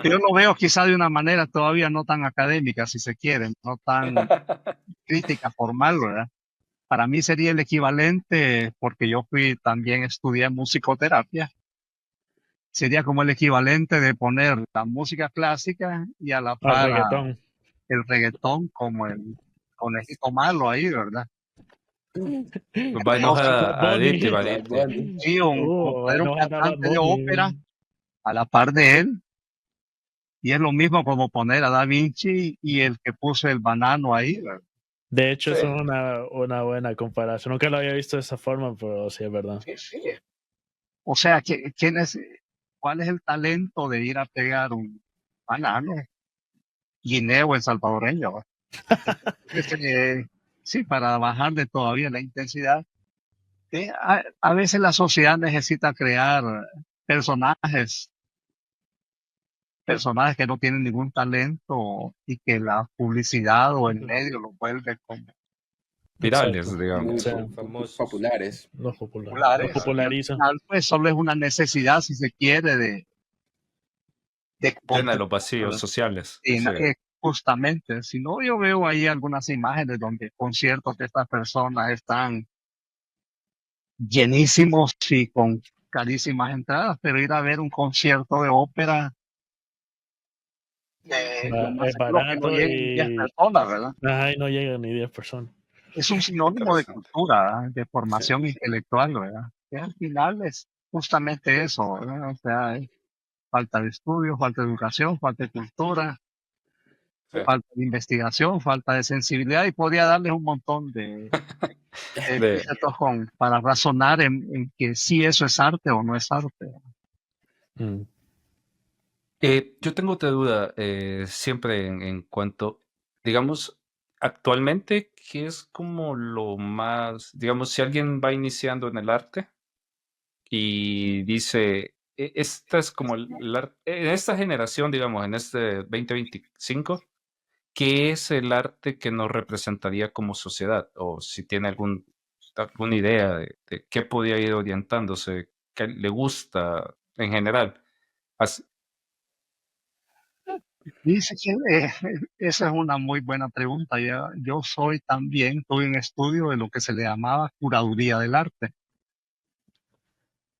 Yo Ujú. lo veo quizá de una manera todavía no tan académica, si se quiere, no tan crítica formal, ¿verdad? Para mí sería el equivalente, porque yo también estudié musicoterapia, sería como el equivalente de poner la música clásica y a la Al par reggaetón. el reggaetón como el conejito malo ahí, ¿verdad? Pues va a Como si Bad enojar a Aditi, Bunny. va Bad Aditi. Bunny. sí, como poner un No anda Bad cantante de ópera Bunny. a la par de él, y es lo mismo como poner a Da Vinci y el que puso el banano ahí, ¿verdad? De hecho, Sí. eso es una buena comparación. Nunca lo había visto de esa forma, pero sí es verdad. Sí, sí. O sea, ¿cuál es el talento de ir a pegar un banano guineo en salvadoreño? ¿Va? Entonces, sí, para bajar de todavía la intensidad. A veces la sociedad necesita crear personajes, personajes que no tienen ningún talento y que la publicidad o el medio los vuelve como Exacto. Virales, Muy Sí, digamos. Famosos. populares. los populares. Y al populariza. final, pues solo es una necesidad, si se quiere, de Llena de contestar. los vacíos sociales. Sí. Justamente, si no, yo veo ahí algunas imágenes donde conciertos de estas personas están llenísimos y con carísimas entradas, pero ir a ver un concierto de ópera, lo más Es seguro que no barato lleguen 10 y personas, ¿verdad? ay, no llegan ni 10 personas. Es un sinónimo de Interesante. cultura, ¿verdad? De Sí. formación intelectual, ¿verdad? Que al final es justamente eso, ¿verdad? O sea, hay falta de estudio, falta de educación, falta de cultura, Sí. falta de investigación, falta de sensibilidad, y podría darles un montón de De, epítetos para razonar en que si eso es arte o no es arte. Mm. yo tengo otra duda siempre en cuanto, digamos, actualmente, ¿qué es como lo más, digamos, si alguien va iniciando en el arte y dice, esta es como en esta generación, digamos, en este 2025, ¿qué es el arte que nos representaría como sociedad? O si tiene alguna idea de qué podría ir orientándose, qué le gusta en general. Así- Dice que esa es una muy buena pregunta. Yo soy también, tuve un estudio de lo que se le llamaba curaduría del arte.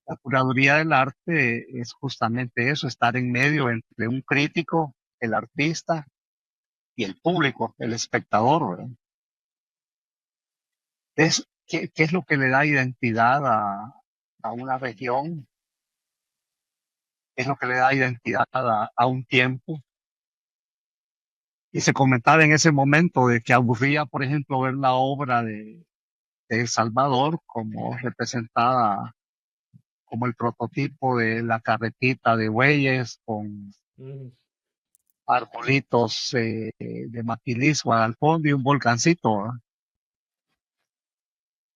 La curaduría del arte es justamente eso, estar en medio entre un crítico el artista y el público, el espectador, ¿verdad? ¿Qué es lo que le da identidad a una región? ¿Qué es lo que le da identidad a un tiempo? Y se comentaba en ese momento de que aburría, por ejemplo, ver la obra de El Salvador como representada como el prototipo de la carretita de bueyes con Mm. arbolitos de maquilisco al fondo y un volcancito, ¿verdad?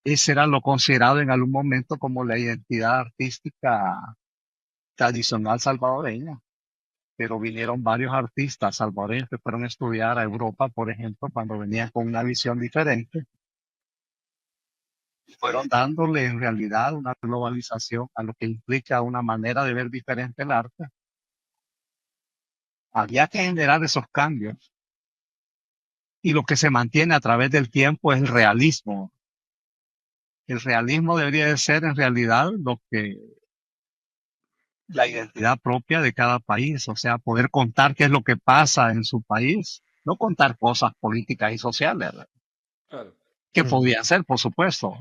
Ese era lo considerado en algún momento como la identidad artística tradicional salvadoreña. Pero vinieron varios artistas salvadoreños que fueron a estudiar a Europa, por ejemplo, cuando venían con una visión diferente, fueron dándole en realidad una globalización a lo que implica una manera de ver diferente el arte. Había que generar esos cambios y lo que se mantiene a través del tiempo es el realismo. El realismo debería de ser en realidad lo que la identidad propia de cada país, o sea, poder contar qué es lo que pasa en su país, no contar cosas políticas y sociales, ¿verdad? Claro. Que Ujú. podían ser, por supuesto.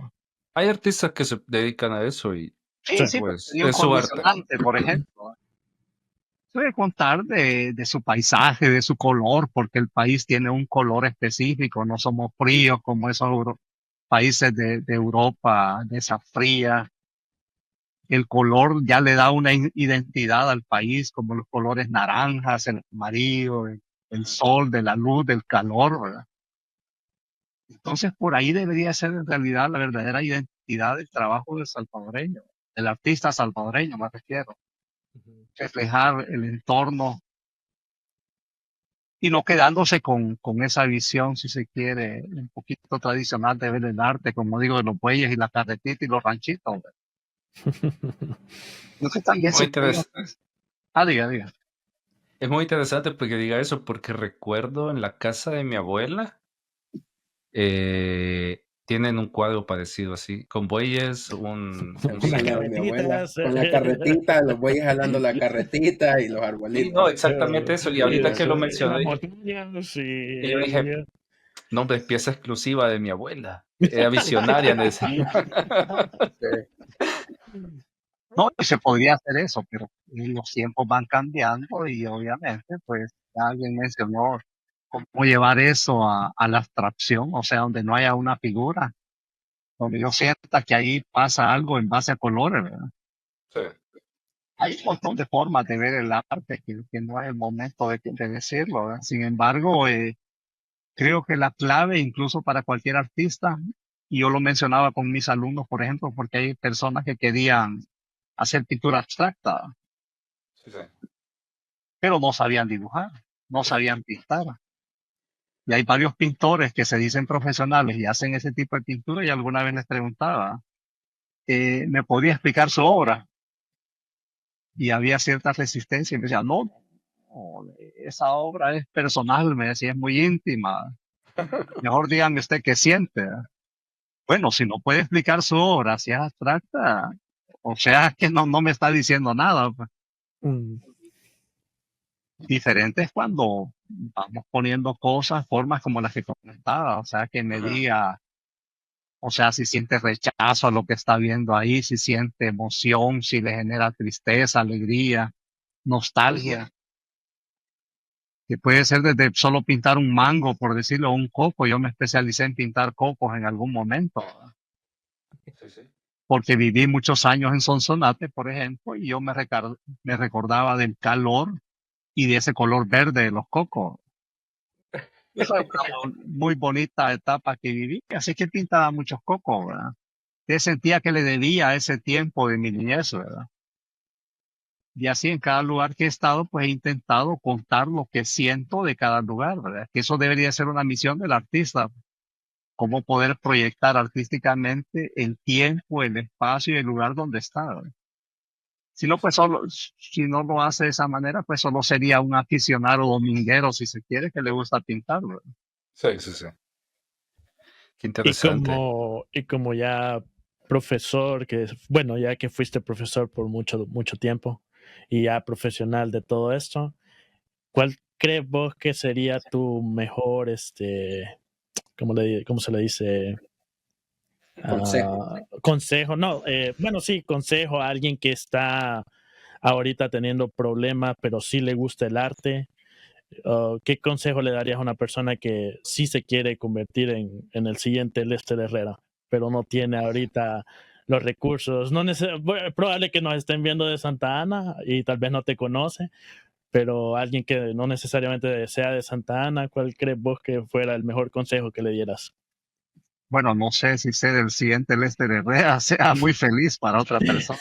Hay artistas que se dedican a eso y Sí, Sí. sí, pero pues sería un es su arte. condicionante, por ejemplo. Puede contar de su paisaje, de su color, porque el país tiene un color específico, no somos fríos como esos países de Europa, de esa fría. El color ya le da una identidad al país, como los colores naranjas, el amarillo, el sol, de la luz, del calor, ¿verdad? Entonces, por ahí debería ser en realidad la verdadera identidad del trabajo del salvadoreño, del artista salvadoreño, me refiero. Ujú. Reflejar el entorno y no quedándose con esa visión, si se quiere, un poquito tradicional de ver el arte, como digo, de los bueyes y la carretita y los ranchitos, ¿verdad? No sé, también Muy se puede interes- hacer. Ah, diga. Es muy interesante porque diga eso, porque recuerdo en la casa de mi abuela, tienen un cuadro parecido así, con bueyes, La un Una oficina de señor. mi abuela, carretita. con la carretita, los bueyes jalando la carretita y los Sí, arbolitos. no, exactamente eso. Y Y ahorita que lo después las mencioné, montañas y yo dije, y no, hombre, es pieza exclusiva de mi abuela. Era visionaria en ese. Sí. No, y se podría hacer eso, pero los tiempos van cambiando y obviamente, pues, ya alguien mencionó cómo llevar eso a la abstracción, o sea, donde no haya una figura, donde yo sienta que ahí pasa algo en base a colores, ¿verdad? Sí. Hay un montón de formas de ver el arte que no es el momento de decirlo, ¿verdad? Sin embargo, creo que la clave, incluso para cualquier artista, y yo lo mencionaba con mis alumnos, por ejemplo, porque hay personas que querían hacer pintura abstracta, Sí, sí. pero no sabían dibujar, no sabían pintar. Y hay varios pintores que se dicen profesionales y hacen ese tipo de pintura y alguna vez les preguntaba, ¿me podría explicar su obra? Y había cierta resistencia y me decía, no, no, esa obra es personal, me decía, es muy íntima. Mejor dígame usted qué siente. Bueno, si no puede explicar su obra, si es abstracta, o sea que no me está diciendo nada, pues. Mm. Diferente es cuando vamos poniendo cosas, formas como las que comentaba, o sea, que me Ajá. diga, o sea, si siente rechazo a lo que está viendo ahí, si siente emoción, si le genera tristeza, alegría, nostalgia, que puede ser desde solo pintar un mango, por decirlo, o un coco. Yo me especialicé en pintar cocos en algún momento, ¿verdad? Sí, sí. Porque viví muchos años en Sonsonate, por ejemplo, y yo me recordaba del calor y de ese color verde de los cocos. Esa es una muy bonita etapa que viví, así que pintaba muchos cocos, ¿verdad? Que sentía que le debía ese tiempo de mi niñez, ¿verdad? Y así en cada lugar que he estado, pues he intentado contar lo que siento de cada lugar, ¿verdad? Que eso debería ser una misión del artista, cómo poder proyectar artísticamente el tiempo, el espacio y el lugar donde está, ¿verdad? Si no, pues solo, si no lo hace de esa manera, pues solo sería un aficionado dominguero, si se quiere, que le gusta pintar, ¿verdad? Sí, sí, sí. Qué Y interesante. como ya profesor, bueno, ya que fuiste profesor por mucho tiempo y ya profesional de todo esto, ¿cuál crees vos que sería tu mejor, cómo se le dice? Consejo. Consejo, no, bueno, sí, consejo a alguien que está ahorita teniendo problemas, pero sí le gusta el arte. ¿Qué consejo le darías a una persona que sí se quiere convertir en el siguiente Lester Herrera, pero no tiene ahorita los recursos? No probable que nos estén viendo de Santa Ana y tal vez no te conoce, pero alguien que no necesariamente sea de Santa Ana, ¿cuál crees vos que fuera el mejor consejo que le dieras? Bueno, no sé si ser el siguiente Lester Herrera sea muy feliz para otra persona,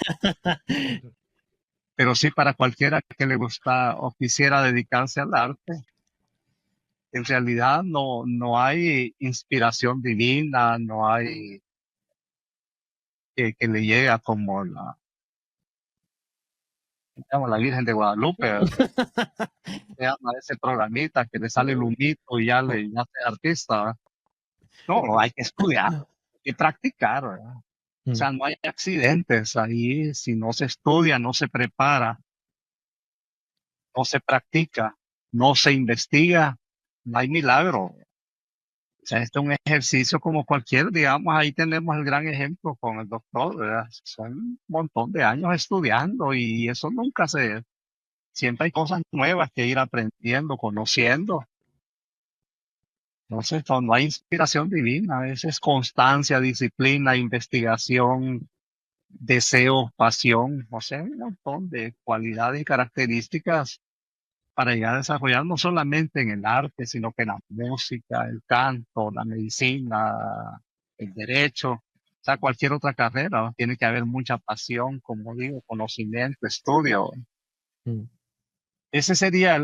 pero sí para cualquiera que le gusta o quisiera dedicarse al arte. En realidad no hay inspiración divina, no hay que le llega como digamos, la Virgen de Guadalupe, se llama ese programita que le sale el humito y ya se artista. No, hay que estudiar y practicar, ¿verdad? O Mm, sea, no hay accidentes ahí. Si no se estudia, no se prepara, no se practica, no se investiga, no hay milagro. O sea, este es un ejercicio como cualquier, digamos, ahí tenemos el gran ejemplo con el doctor, ¿verdad? Son un montón de años estudiando y eso siempre hay cosas nuevas que ir aprendiendo, conociendo. Entonces, no hay inspiración divina, a veces es constancia, disciplina, investigación, deseo, pasión, o sea, un montón de cualidades y características para llegar a desarrollar no solamente en el arte, sino que en la música, el canto, la medicina, el derecho, o sea, cualquier otra carrera, ¿no? Tiene que haber mucha pasión, como digo, conocimiento, estudio. mm. Ese sería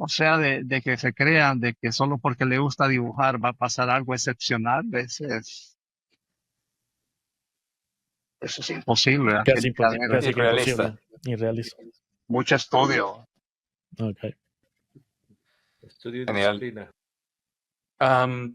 o sea, de que se crean de que solo porque le gusta dibujar va a pasar algo excepcional, eso es imposible, ¿verdad? Tiene que haber Casi que Irrealista. imposible. Irrealista. mucho estudio. Okay. Estudio y Genial. disciplina.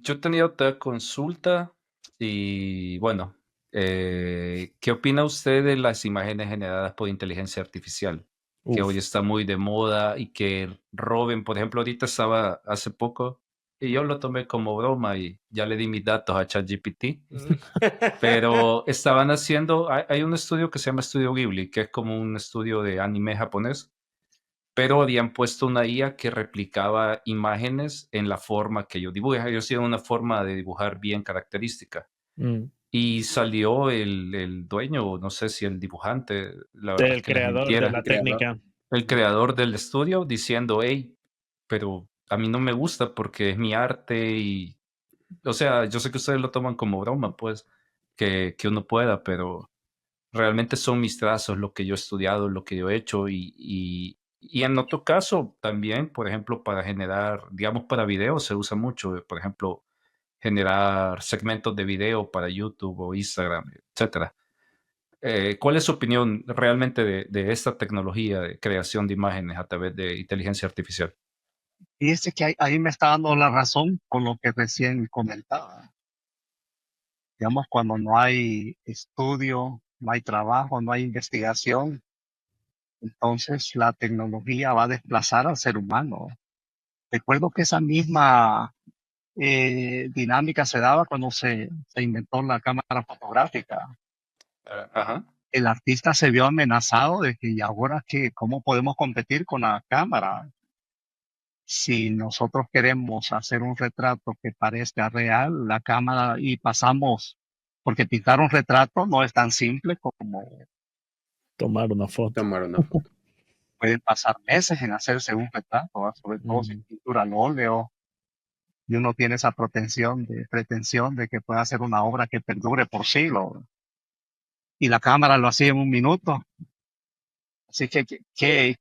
Yo tenía otra consulta y bueno, ¿qué opina usted de las imágenes generadas por inteligencia artificial? Que Uf. hoy está muy de moda y que roben, por ejemplo, ahorita estaba hace poco y yo lo tomé como broma y ya le di mis datos a ChatGPT, pero estaban haciendo, hay un estudio que se llama Estudio Ghibli, que es como un estudio de anime japonés, pero habían puesto una IA que replicaba imágenes en la forma que yo dibujo. Ellos tienen una forma de dibujar bien característica. Mm. Y salió el dueño, o no sé si el dibujante, la verdad es El que les creador de mintiera, la Creador. técnica. el creador del estudio diciendo, hey, pero a mí no me gusta porque es mi arte y, o sea, yo sé que ustedes lo toman como broma, pues, que uno pueda, pero realmente son mis trazos, lo que yo he estudiado, lo que yo he hecho y en otro caso también, por ejemplo, para generar, digamos, para video se usa mucho, por ejemplo, generar segmentos de video para YouTube o Instagram, etcétera. ¿Cuál es su opinión realmente de esta tecnología de creación de imágenes a través de inteligencia artificial? Y ese que ahí me está dando la razón con lo que recién comentaba. Digamos, cuando no hay estudio, no hay trabajo, no hay investigación, entonces la tecnología va a desplazar al ser humano. Recuerdo que esa misma dinámica se daba cuando se inventó la cámara fotográfica. Ajá. El artista se vio amenazado de que, ¿y ahora qué? ¿Cómo podemos competir con la cámara? Si nosotros queremos hacer un retrato que parezca real, la cámara y pasamos, porque pintar un retrato no es tan simple como Tomar una foto. Tomar una foto. pueden pasar meses en hacerse un retrato, ¿va? Sobre todo si Mm. es pintura al óleo, y uno tiene esa pretensión de que pueda hacer una obra que perdure por siglos. Y la cámara lo hacía en un minuto. Así que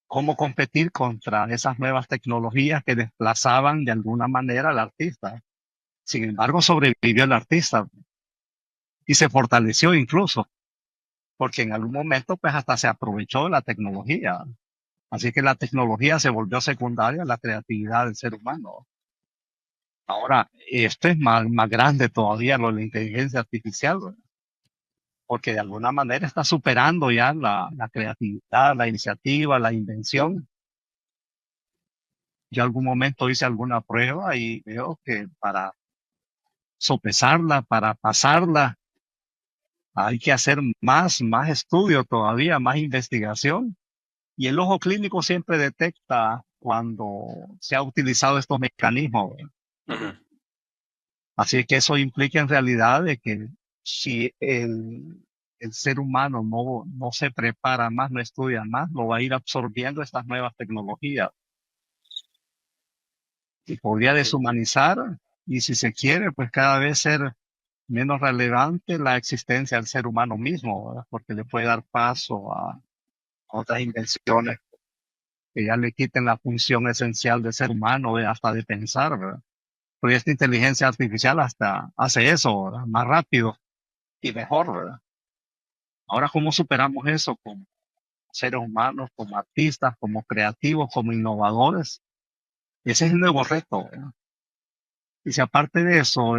¿cómo competir contra esas nuevas tecnologías que desplazaban de alguna manera al artista? Sin embargo, sobrevivió el artista y se fortaleció incluso, porque en algún momento pues hasta se aprovechó de la tecnología. Así que la tecnología se volvió secundaria a la creatividad del ser humano. Ahora, esto es más grande todavía lo de la inteligencia artificial, ¿verdad? Porque de alguna manera está superando ya la creatividad, la iniciativa, la invención. yo algún momento hice alguna prueba y veo que para sopesarla, para pasarla, hay que hacer más estudio todavía, más investigación. Y el ojo clínico siempre detecta cuando se ha utilizado estos mecanismos. Así que eso implica en realidad de que si el ser humano no se prepara más, no estudia más, lo va a ir absorbiendo estas nuevas tecnologías y podría deshumanizar y si se quiere, pues cada vez ser menos relevante la existencia del ser humano mismo, ¿verdad? Porque le puede dar paso a otras invenciones que ya le quiten la función esencial del ser humano, hasta de pensar, ¿verdad? Porque esta inteligencia artificial hasta hace eso, ¿verdad? Más rápido y mejor, ¿verdad? Ahora, ¿cómo superamos eso como seres humanos, como artistas, como creativos, como innovadores? Ese es el nuevo reto, ¿verdad? Y si aparte de eso,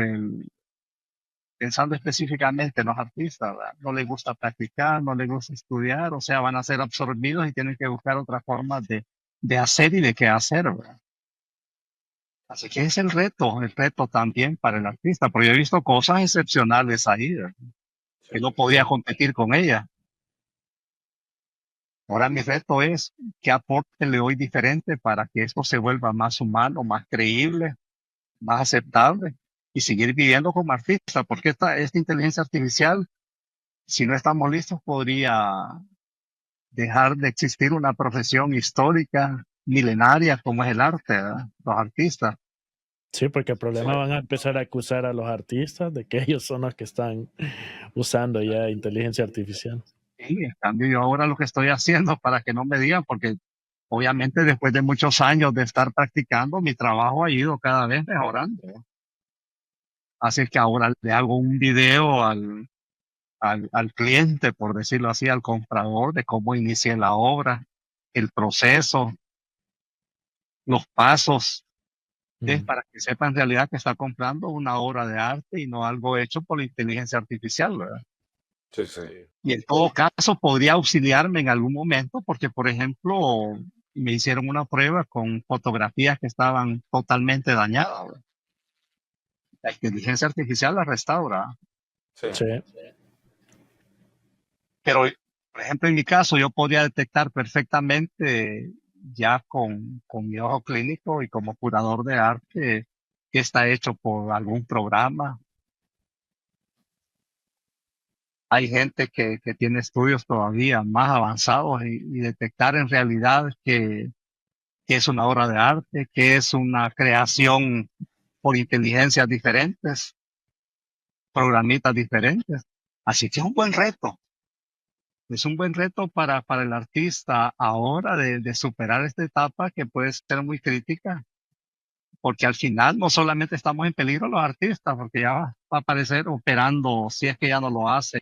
pensando específicamente en los artistas, ¿verdad? No les gusta practicar, no les gusta estudiar, o sea, van a ser absorbidos y tienen que buscar otras formas de hacer y de qué hacer, ¿verdad? Así que es el reto también para el artista, porque yo he visto cosas excepcionales ahí, ¿verdad? Que no podía competir con ella. Ahora mi reto es qué aporte le doy diferente para que esto se vuelva más humano, más creíble, más aceptable y seguir viviendo como artista, porque esta inteligencia artificial, si no estamos listos, podría dejar de existir una profesión histórica, milenaria como es el arte, ¿verdad? Los artistas. Sí, porque el problema van a empezar a acusar a los artistas de que ellos son los que están usando ya inteligencia artificial. Sí, en cambio yo ahora lo que estoy haciendo para que no me digan, porque obviamente después de muchos años de estar practicando, mi trabajo ha ido cada vez mejorando. Así que ahora le hago un video al cliente, por decirlo así, al comprador, de cómo inicié la obra, el proceso, los pasos, para que sepa en realidad que está comprando una obra de arte y no algo hecho por la inteligencia artificial, ¿verdad? Sí, sí. Y en todo caso podría auxiliarme en algún momento porque, por ejemplo, me hicieron una prueba con fotografías que estaban totalmente dañadas, ¿verdad? La inteligencia artificial la restaura. Sí. Sí. Pero, por ejemplo, en mi caso, yo podría detectar perfectamente ya con mi ojo clínico y como curador de arte que está hecho por algún programa. Hay gente que tiene estudios todavía más avanzados y detectar en realidad que es una obra de arte, que es una creación por inteligencias diferentes, programitas diferentes. Así que es un buen reto. Es un buen reto para el artista ahora de superar esta etapa que puede ser muy crítica, porque al final no solamente estamos en peligro los artistas, porque ya va a aparecer operando, si es que ya no lo hacen,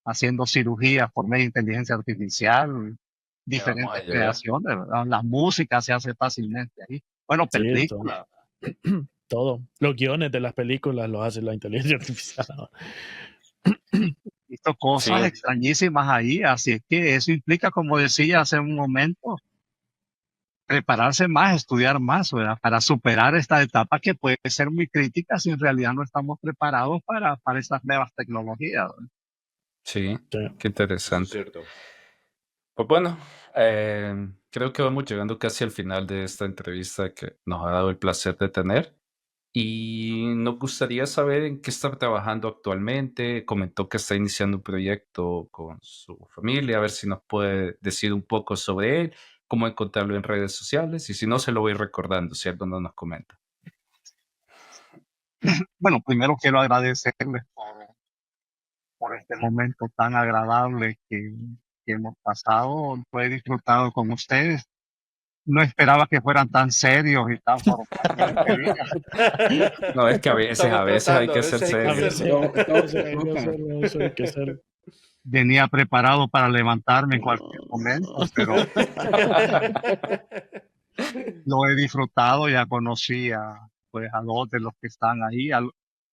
haciendo cirugías por medio de inteligencia artificial, vamos diferentes a llegar. creaciones, ¿verdad? La música se hace fácilmente ahí. Bueno, Sí, películas. todo. Los guiones de las películas los hace la inteligencia artificial. Visto cosas Sí. extrañísimas ahí, así es que eso implica, como decía hace un momento, prepararse más, estudiar más, ¿verdad? Para superar esta etapa que puede ser muy crítica si en realidad no estamos preparados para estas nuevas tecnologías, ¿verdad? Sí, Sí. qué Eso es interesante. cierto. Pues bueno, creo que vamos llegando casi al final de esta entrevista que nos ha dado el placer de tener. Y nos gustaría saber en qué está trabajando actualmente. Comentó que está iniciando un proyecto con su familia, a ver si nos puede decir un poco sobre él, cómo encontrarlo en redes sociales y si no, se lo voy recordando si algo no nos comenta. Bueno, primero quiero agradecerles por este momento tan agradable que hemos pasado. Lo he disfrutado con ustedes. No esperaba que fueran tan serios y tan formalmente. No, es que Estamos a veces hay tratando, a que ser veces hay que A serio. ser veces, Todo, a todo veces hay que toca. hacerlo, eso hay que hacerlo. Venía preparado para levantarme en cualquier momento, pero lo he disfrutado. Ya conocí pues, a dos de los que están ahí.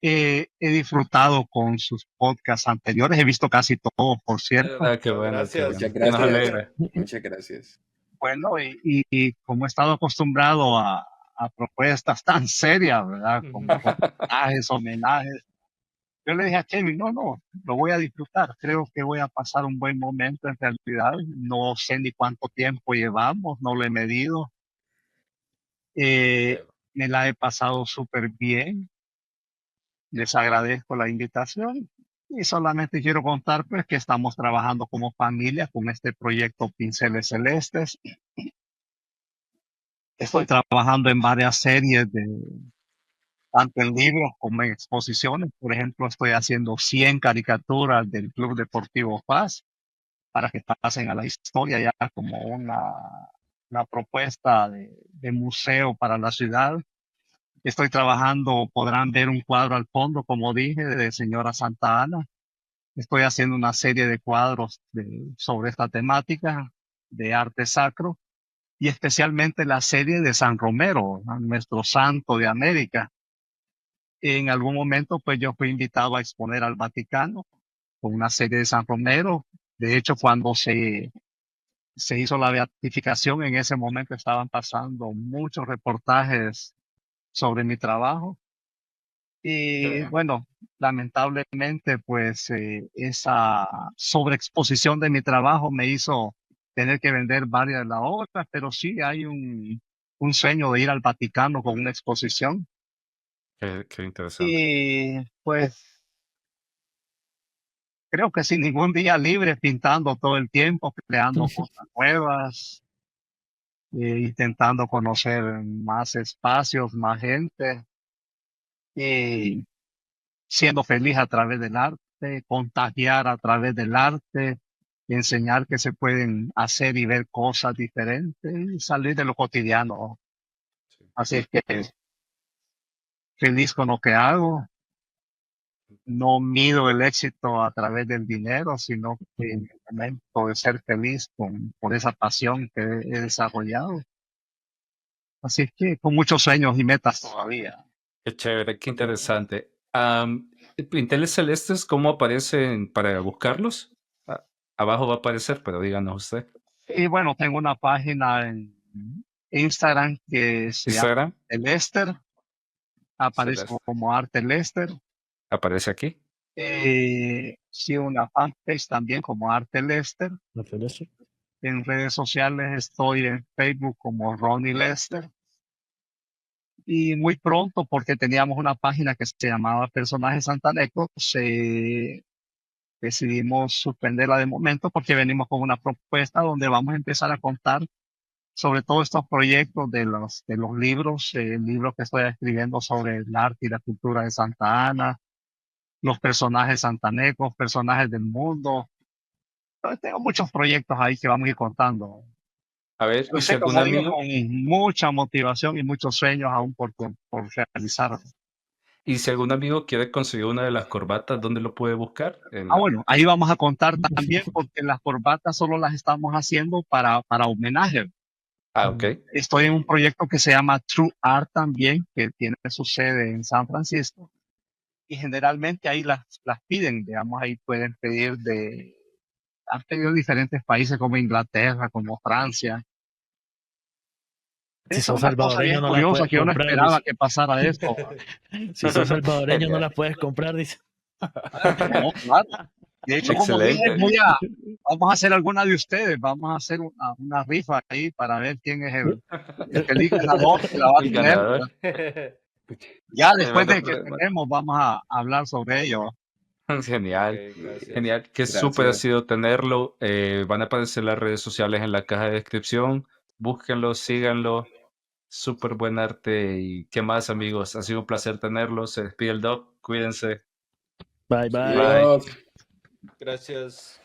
He disfrutado con sus podcasts anteriores. He visto casi todos, por cierto. Qué bueno, qué Gracias. bueno. Muchas Que nos gracias. alegra. Muchas gracias. Bueno, y como he estado acostumbrado a propuestas tan serias, ¿verdad? Como homenajes. Yo le dije a Kevin, no, lo voy a disfrutar. Creo que voy a pasar un buen momento en realidad. No sé ni cuánto tiempo llevamos, no lo he medido. Qué- Me la he pasado súper bien. Les agradezco la invitación y solamente quiero contar pues que estamos trabajando como familia con este proyecto Pinceles Celestes. Estoy trabajando en varias series tanto en libros como en exposiciones. Por ejemplo, estoy haciendo 100 caricaturas del Club Deportivo Paz para que pasen a la historia ya como una propuesta de museo para la ciudad. Estoy trabajando, podrán ver un cuadro al fondo, como dije, de Señora Santa Ana. Estoy haciendo una serie de cuadros sobre esta temática de arte sacro y especialmente la serie de San Romero, ¿no? Nuestro santo de América. En algún momento, pues yo fui invitado a exponer al Vaticano con una serie de San Romero. De hecho, cuando se hizo la beatificación, en ese momento estaban pasando muchos reportajes sobre mi trabajo. Y bueno, lamentablemente, pues esa sobreexposición de mi trabajo me hizo tener que vender varias de las obras, pero sí hay un sueño de ir al Vaticano con una exposición. Qué interesante. Y pues creo que sin ningún día libre, pintando todo el tiempo, creando cosas nuevas, intentando conocer más espacios, más gente. Y siendo feliz a través del arte, contagiar a través del arte, enseñar que se pueden hacer y ver cosas diferentes y salir de lo cotidiano. Sí. Así es que feliz con lo que hago. No mido el éxito a través del dinero, sino que en el momento de ser feliz por esa pasión que he desarrollado. Así es que con muchos sueños y metas todavía. Qué chévere, qué interesante. Pinteles celestes, ¿cómo aparecen para buscarlos? Ah, abajo va a aparecer, pero díganos usted. Y bueno, tengo una página en Instagram que se llama Instagram, Lester. Aparezco celeste. como Arte Lester. Aparece aquí. Sí, una fanpage también como Arte Lester. ¿No fue eso? En redes sociales estoy en Facebook como Ronnie Lester. Y muy pronto, porque teníamos una página que se llamaba Personajes Santanecos, decidimos suspenderla de momento porque venimos con una propuesta donde vamos a empezar a contar sobre todos estos proyectos de los libros, el libro que estoy escribiendo sobre el arte y la cultura de Santa Ana, los personajes santanecos, personajes del mundo. Entonces, tengo muchos proyectos ahí que vamos a ir contando. A ver, Yo y si sé, algún como digo, amigo, con mucha motivación y muchos sueños aún por realizar. quiere conseguir una de las corbatas, ¿dónde lo puede buscar? Bueno, ahí vamos a contar también porque las corbatas solo las estamos haciendo para homenaje. Ok. Estoy en un proyecto que se llama True Art también, que tiene su sede en San Francisco. Y generalmente ahí las piden, digamos, ahí pueden pedir han pedido diferentes países como Inglaterra, como Francia. Si Esa es sos una cosa salvadoreño bien no las curiosa puedes que yo no comprar, esperaba dice. que pasara esto. Si sos salvadoreño no Genial. las puedes comprar, dice. No, claro. De hecho, como dije, Excelente. vamos a hacer alguna de ustedes, vamos a hacer una rifa ahí para ver quién es el feliz ganador que la va a El tener, ganador. ¿verdad? Ya después Bueno, de que tenemos, vamos a hablar sobre ello. genial. Ok, gracias. Genial. Qué súper ha Gracias. sido tenerlo. Van a aparecer las redes sociales en la caja de descripción. Búsquenlo, síganlo. Súper buen arte. Y qué más, amigos. Ha sido un placer tenerlos. Se despide el Doc. Cuídense. Bye, bye. Bye. Adiós. Gracias.